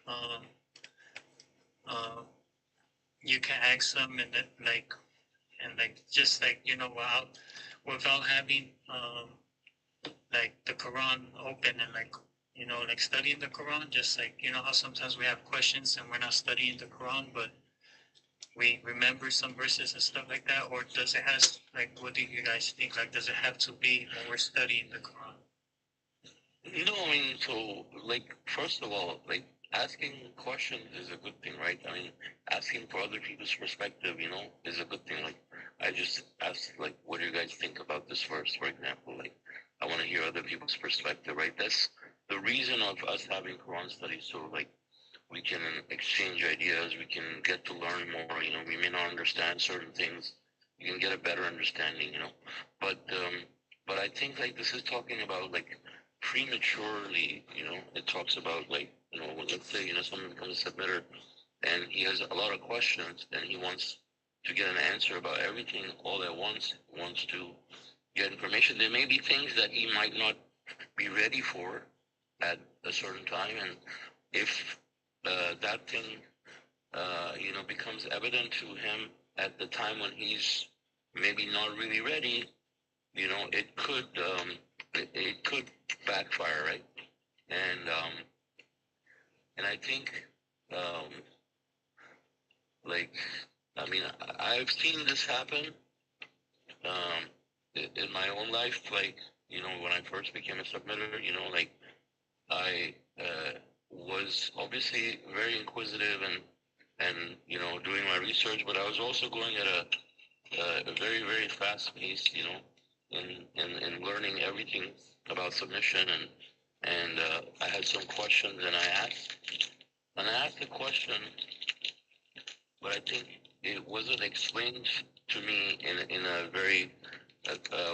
um, uh, you can ask them and just like without having like the Quran open and like like studying the Quran, just like how sometimes we have questions and we're not studying the Quran, but we remember some verses and stuff like that, or does it has like what do you guys think? Like, does it have to be when we're studying the Quran? No, I mean, so, like, first of all, like, asking questions is a good thing, right? I mean, asking for other people's perspective, is a good thing. Like, I just asked, like, what do you guys think about this verse, for example? Like, I want to hear other people's perspective, right? That's the reason of us having Quran studies, so, like, we can exchange ideas, we can get to learn more, we may not understand certain things, you can get a better understanding. But I think, like, this is talking about, like, prematurely, it talks about, like, let's say, someone becomes a submitter and he has a lot of questions and he wants to get an answer about everything all at once, wants to get information. There may be things that he might not be ready for at a certain time, and if that thing, becomes evident to him at the time when he's maybe not really ready, it could backfire, right? And I think, um, like, I mean, I've seen this happen in my own life. Like, when I first became a submitter, like, I was obviously very inquisitive and doing my research, but I was also going at a very, very fast pace, in learning everything about submission, and I had some questions, and I asked a question, but I think it wasn't explained to me in a very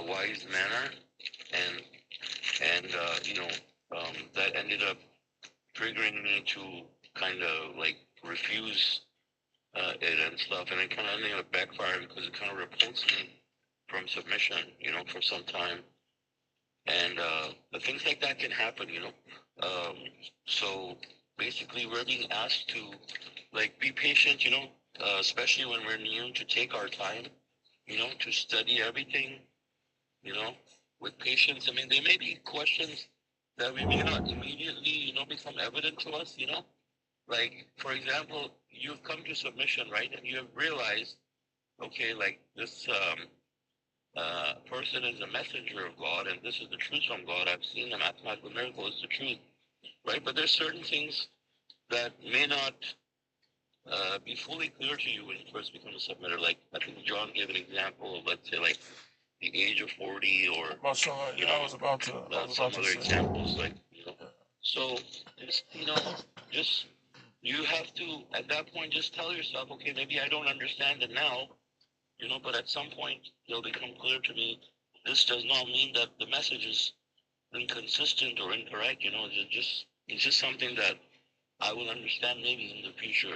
wise manner, and that ended up triggering me to kind of like refuse it and stuff, and it kind of ended up backfiring because it kind of repulsed me from submission, for some time, and things like that can happen. So basically, we're being asked to like be patient, especially when we're new, to take our time, to study everything, you know, with patience. I mean, there may be questions that we may not immediately, become evident to us, Like, for example, you've come to submission, right? And you have realized, okay, like this person is a messenger of God, and this is the truth from God. I've seen the mathematical miracle is the truth, right? But there's certain things that may not be fully clear to you when you first become a submitter. Like, I think John gave an example of, let's say, like the age of 40, or Mashallah, yeah, I was about to some other say. examples, like, So, just, just, you have to, at that point, just tell yourself, okay, maybe I don't understand it now, but at some point, it'll become clear to me. This does not mean that the message is inconsistent or incorrect, it's just something that I will understand maybe in the future,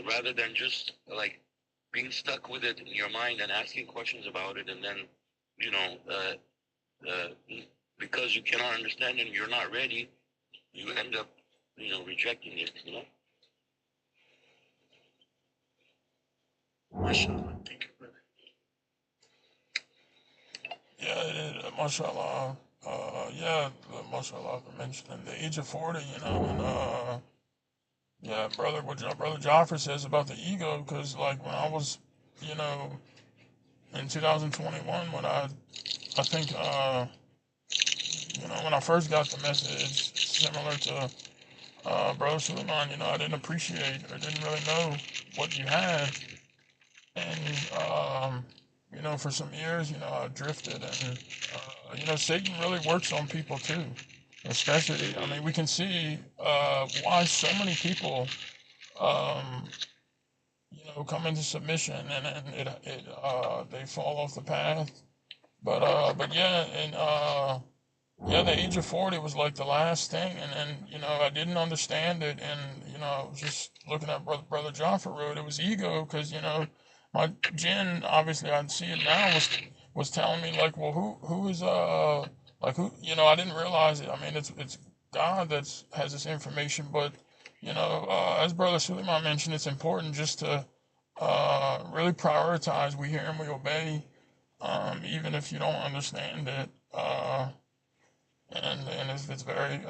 rather than just, like, being stuck with it in your mind and asking questions about it, and then, uh, because you cannot understand it and you're not ready, you end up, rejecting it. MashaAllah, thank you, brother. Yeah, mashallah. Yeah, mashallah, for mentioning the age of 40, and yeah, what brother Jaffer says about the ego, because like when I was, you know, in 2021, when I think, when I first got the message, similar to brother Suleiman, I didn't appreciate or didn't really know what you had, and for some years, I drifted, and Satan really works on people too. Especially, I mean, we can see why so many people, um, come into submission, and they fall off the path. But yeah, and yeah, the age of 40 was like the last thing, and then I didn't understand it, and I was just looking at brother Jaffa wrote it was ego, because my jinn, obviously I see it now, was telling me like, well, who is like who, I didn't realize it. I mean, it's God that has this information, but as brother Suleiman mentioned, it's important just to really prioritize. We hear and we obey, even if you don't understand it. and it's very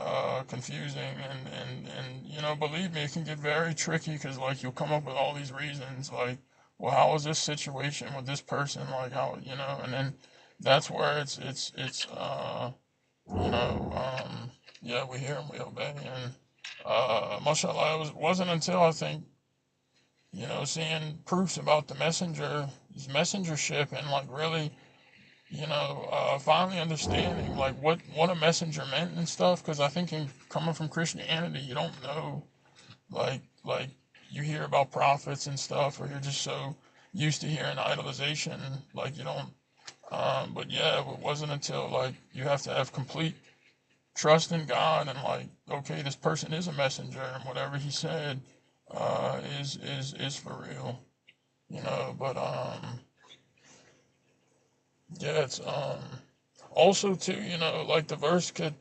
confusing, and you know, believe me, it can get very tricky because like you'll come up with all these reasons like, well, how was this situation with this person, like how, you know, and then that's where it's you know, yeah, we hear and we obey, and mashallah, wasn't until I think, you know, seeing proofs about the messenger, his messengership, and like really, you know, finally understanding like what a messenger meant and stuff. Because I think in coming from Christianity, you don't know, like you hear about prophets and stuff, or you're just so used to hearing idolization, like you don't. But yeah, it wasn't until like you have to have complete trust in God and like, okay, this person is a messenger, and whatever he said, is for real, you know. But yeah, it's also too, you know, like the verse could,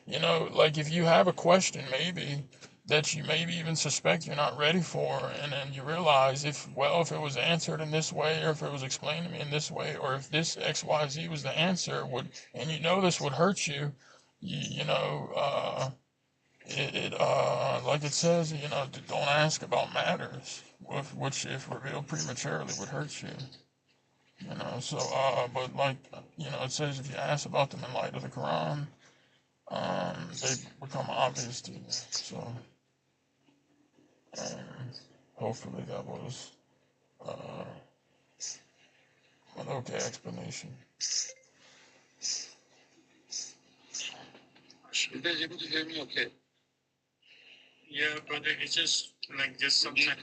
you know, like if you have a question maybe that you maybe even suspect you're not ready for, and then you realize if, well, if it was answered in this way, or if it was explained to me in this way, or if this XYZ was the answer, would, and you know this would hurt you, you know, like it says, you know, don't ask about matters which if revealed prematurely would hurt you. You know, so but like, you know, it says if you ask about them in light of the Quran, they become obvious to you. So um, hopefully that was uh, an okay explanation. You guys able to hear me okay? Yeah, brother, it's just sometimes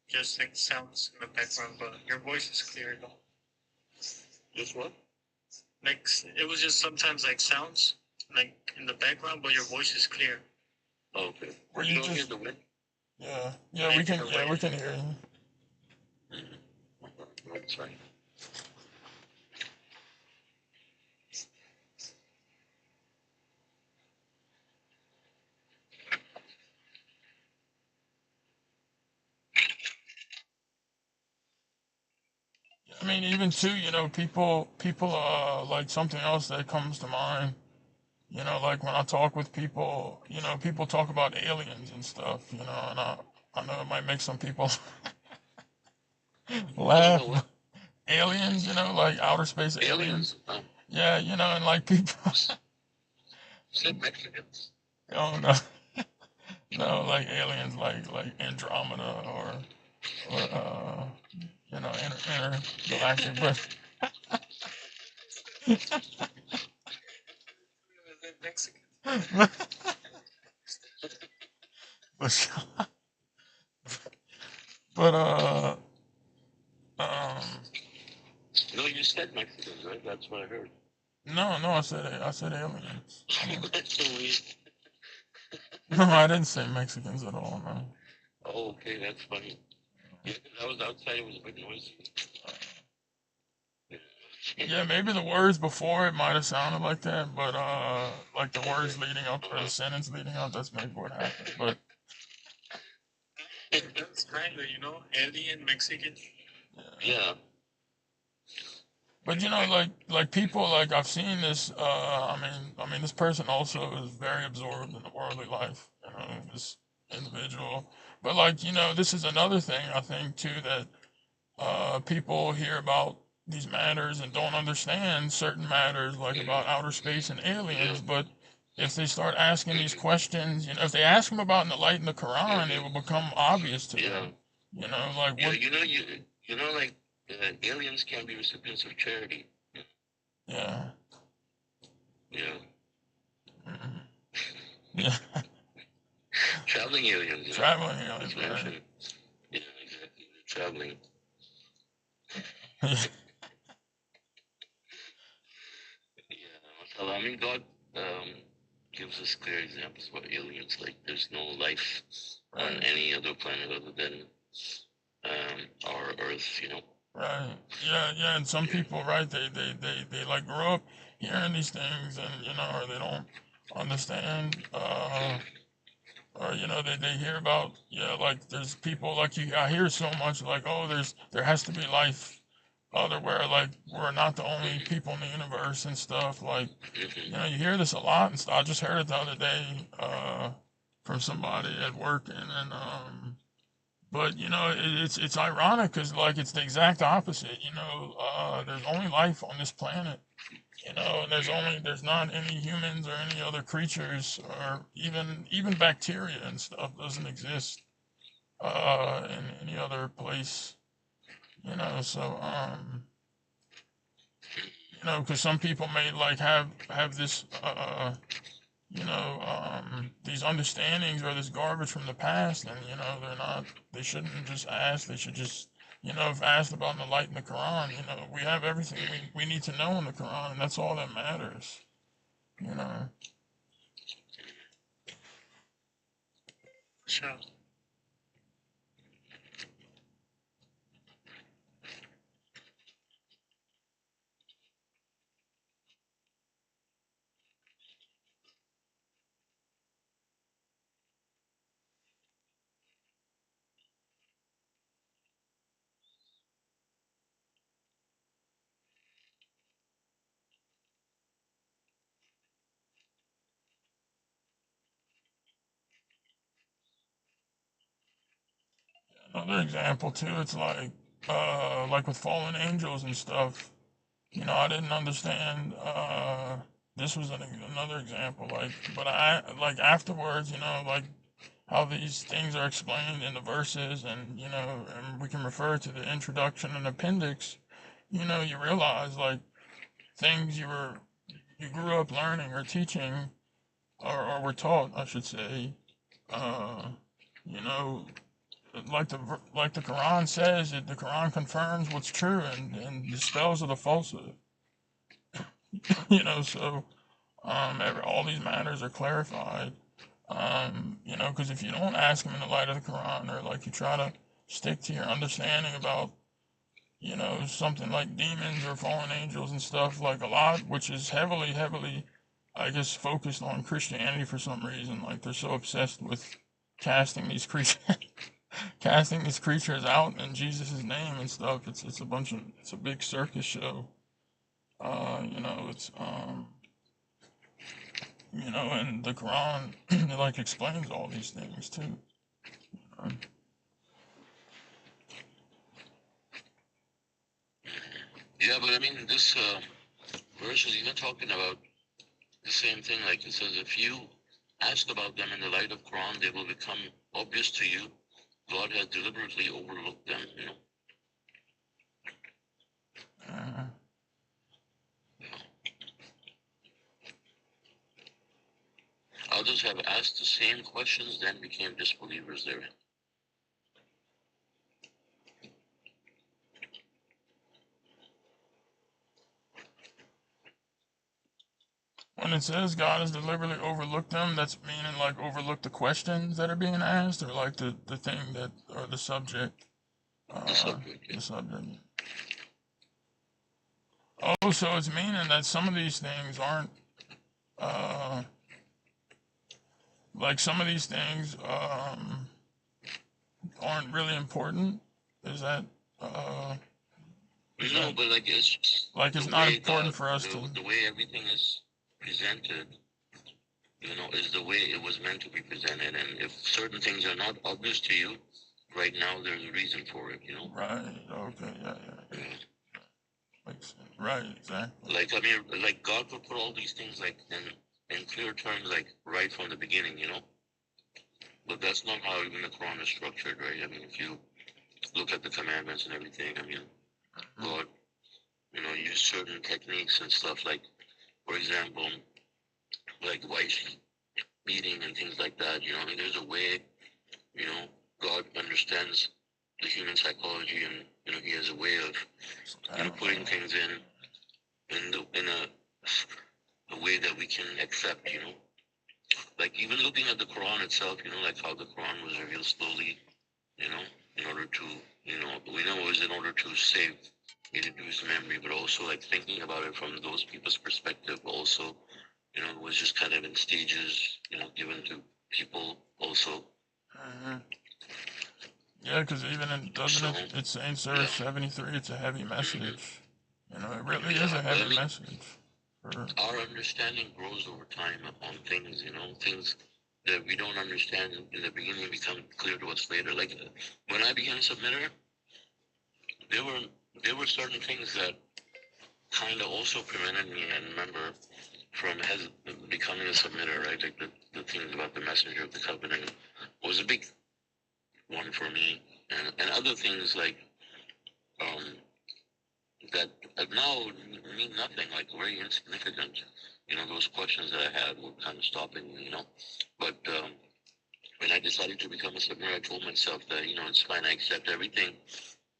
just like sounds in the background, but your voice is clear though. Just what? Like it was just sometimes like sounds like in the background, but your voice is clear. Oh, okay. Were You you don't hear just, the wind? yeah, we can, yeah, we can hear you. That's fine. I mean, even too, you know, people, like something else that comes to mind, you know, like when I talk with people, you know, people talk about aliens and stuff, you know, and I know it might make some people You know laugh, what? but aliens, you know, like outer space aliens. Aliens. Huh? Yeah, you know, and like people, Said Mexicans. oh no, no, like aliens, like Andromeda or you know, intergalactic, but Mexican. but but um, No, you said Mexicans, right? That's what I heard. no, I said aliens. That's so weird. No, I didn't say Mexicans at all. No. Oh, okay, that's funny. Yeah, 'cause I was outside, it was a bit noisy. Yeah, maybe the words before it might have sounded like that, but like the words Okay. leading up or the sentence leading up, that's maybe what happened. But That's kind of, alien Mexican. yeah. Yeah. But you know, like people, like I've seen this. I mean, this person also is very absorbed in the worldly life. You know, this individual. But like, you know, this is another thing I think too that people hear about these matters and don't understand certain matters, like about outer space and Yeah. aliens. But if they start asking these questions, you know, if they ask them about in the light in the Quran, it will become obvious to Yeah. them. You know, like Yeah, what? you know, like aliens can be recipients of charity. Yeah. Yeah. Mhm. Yeah. Traveling aliens, you know. Traveling It's aliens, right? mentioned. Yeah, exactly. They're traveling. Yeah. Yeah. So, I mean, God gives us clear examples about aliens. Like, there's no life on Right. any other planet other than our Earth, you know. Right. Yeah, yeah, and some people, right, they like grow up hearing these things and you know, or they don't understand or you know, they hear about, yeah, like there's people like you I hear so much like, oh, there has to be life where like we're not the only people in the universe and stuff. Like, Mm-hmm. you hear this a lot and stuff. I just heard it the other day from somebody at work, and then but it's ironic because like it's the exact opposite. There's only life on this planet. And there's not any humans or any other creatures, or even bacteria and stuff doesn't exist in any other place. So because some people may like have this these understandings or this garbage from the past, and they shouldn't just ask. They should just, if asked about the light in the Quran, we have everything we need to know in the Quran, and that's all that matters. You know. Sure. Another example too, it's like with fallen angels and stuff. I didn't understand. This was another example. But I like afterwards. Like how these things are explained in the verses, and we can refer to the introduction and appendix. You realize like things you grew up learning or teaching, or were taught, I should say. Uh, you know, like the Quran says, the Quran confirms what's true and dispels of the falsehood. So all these matters are clarified. Because if you don't ask them in the light of the Quran, or like you try to stick to your understanding about, something like demons or fallen angels and stuff, like a lot, which is heavily, I guess, focused on Christianity for some reason. Like they're so obsessed with casting these creatures, casting these creatures out in Jesus' name and stuff. It's a big circus show. It's and the Quran it like explains all these things too. Um, Yeah, but I mean, this verse is even talking about the same thing. Like it says, if you ask about them in the light of Quran, they will become obvious to you. God has deliberately overlooked them. uh, Others have asked the same questions, then became disbelievers therein. when it says God has deliberately overlooked them, that's meaning like overlook the questions that are being asked, or like the thing that, or the subject. The subject, yeah. The subject. Oh, so it's meaning that some of these things aren't, uh, like some of these things, aren't really important. Is that, uh, is No, that but like it's like the it's not way important for us to? the way everything is presented, is the way it was meant to be presented. And if certain things are not obvious to you right now, there's a reason for it. Right. Okay. Yeah. Yeah. Makes sense. Right. Exactly. Like I mean, like God would put all these things like in clear terms, like right from the beginning. But that's not how even the Quran is structured, right? I mean, if you look at the commandments and everything, I mean, God, use certain techniques and stuff. Like, for example, like wife beating and things like that. I mean, there's a way. God understands the human psychology, and He has a way of putting things in a way that we can accept. Like even looking at the Quran itself, like how the Quran was revealed slowly, in order to, we know it was in order to save reduce memory, but also like thinking about it from those people's perspective also, it was just kind of in stages, given to people also. Uh-huh. Yeah, because even in, doesn't So, it, it's in yeah, Surah 73, it's a heavy message. You know, it really is yeah. a But I heavy mean, message. For, our understanding grows over time on things. Things that we don't understand in the beginning become clear to us later. Like when I became a submitter, there were there were certain things that kind of also prevented me. I remember from becoming a submitter, right? Like the things about the messenger of the covenant was a big one for me, and other things like um, that now mean nothing, like very insignificant. Those questions that I had were kind of stopping me. But when I decided to become a submitter, I told myself that it's fine. I accept everything,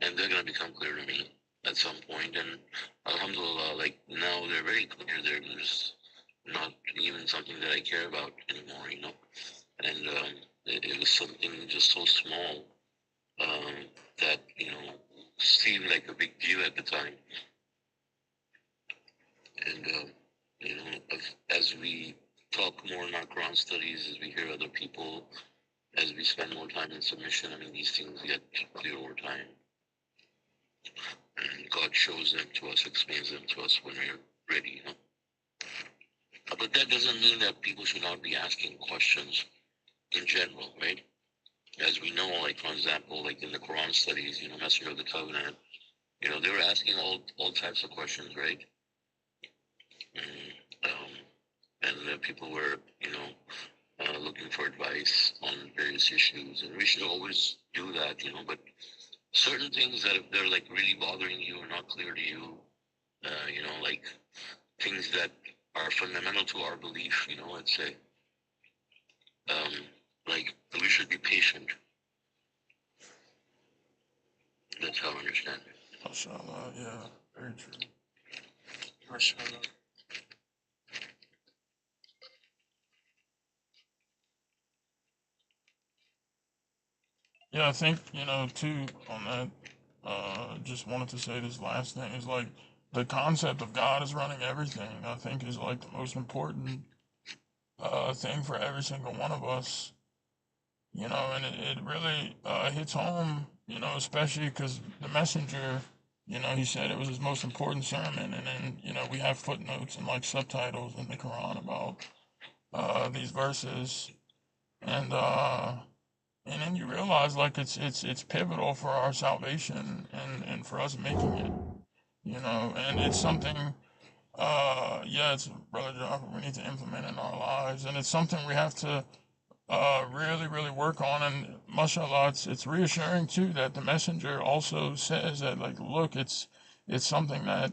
and they're gonna become clear to me at some point. And alhamdulillah, like now they're very clear. They're just not even something that I care about anymore. And it was something just so small that seemed like a big deal at the time. And as we talk more in our Quran studies, as we hear other people, as we spend more time in submission, I mean, these things get clear over time. And God shows them to us, explains them to us when we're ready. But that doesn't mean that people should not be asking questions in general, right? As we know, like for example, like in the Quran studies, Messenger of the Covenant, they were asking all types of questions, right? And people were, looking for advice on various issues, and we should always do that, But certain things that if they're like really bothering you or not clear to you, like things that are fundamental to our belief, let's say, um, like we should be patient. That's how I understand it. mashallah, yeah, very true. MashaAllah. Yeah, I think, too, on that, just wanted to say this last thing is like the concept of God is running everything, I think is like the most important thing for every single one of us, and it really hits home, especially because the messenger, he said it was his most important sermon, and then, we have footnotes and like subtitles in the Quran about these verses, and then you realize like it's pivotal for our salvation and for us making it, and it's something yeah, it's brother John, we need to implement in our lives, and it's something we have to really really work on. And mashallah, it's reassuring too that the messenger also says that, like, look, it's something that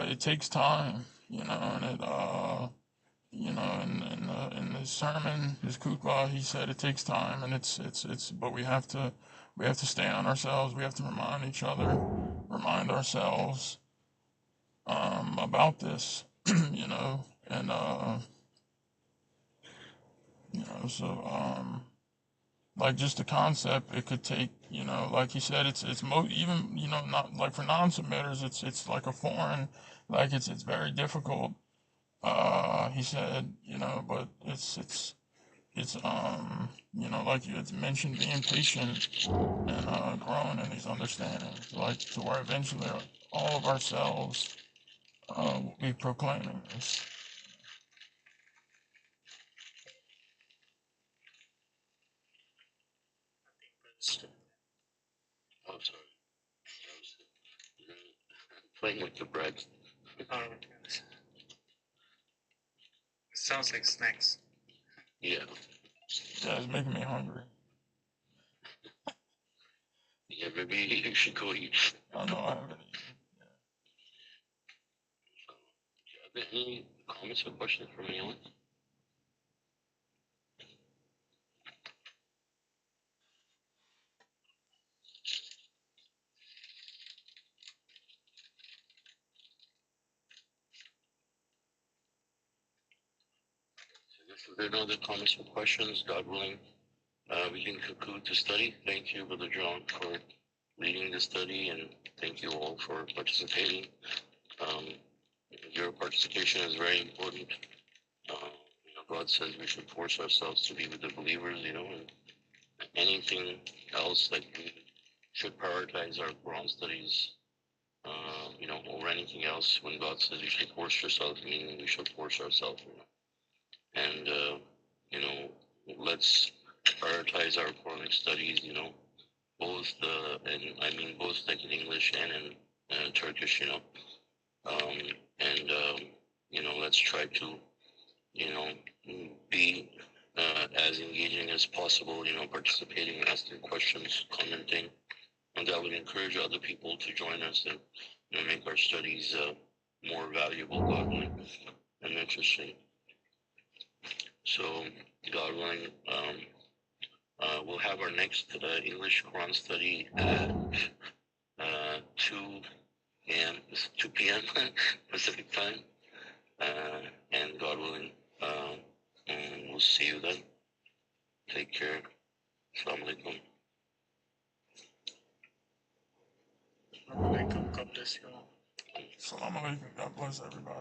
it takes time, and it in his sermon, his khutbah, he said it takes time, and but we have to stay on ourselves. We have to remind each other, remind ourselves, about this, and so like just the concept, it could take, like he said, even, not like for non-submitters, it's like a foreign, like it's very difficult. He said, but it's like you had mentioned, being patient and growing in these understandings, like to where eventually all of ourselves will be proclaiming this. Oh, sorry. I was playing with the bread. Oh, it sounds like snacks. Yeah. Yeah, it's making me hungry. Yeah, maybe you should go eat. I know I haven't eaten. Are there any comments or questions from anyone? If there are no other comments or questions, God willing, we can conclude the study. Thank you, Brother John, for leading the study, and thank you all for participating. Um, your participation is very important. God says we should force ourselves to be with the believers, and anything else, like we should prioritize our Quran studies, over anything else. When God says you should force yourself, meaning we should force ourselves, and let's prioritize our Quranic studies, both both like in English and in Turkish, and let's try to, be as engaging as possible, participating, asking questions, commenting, and that would encourage other people to join us and make our studies more valuable, God willing, and interesting. So, God willing, we'll have our next English Quran study at 2 a.m. 2 p.m. Pacific time, and God willing, we'll see you then. Take care. Assalamu alaikum. Assalamu alaikum. God bless you all. Assalamu alaikum. God bless everybody.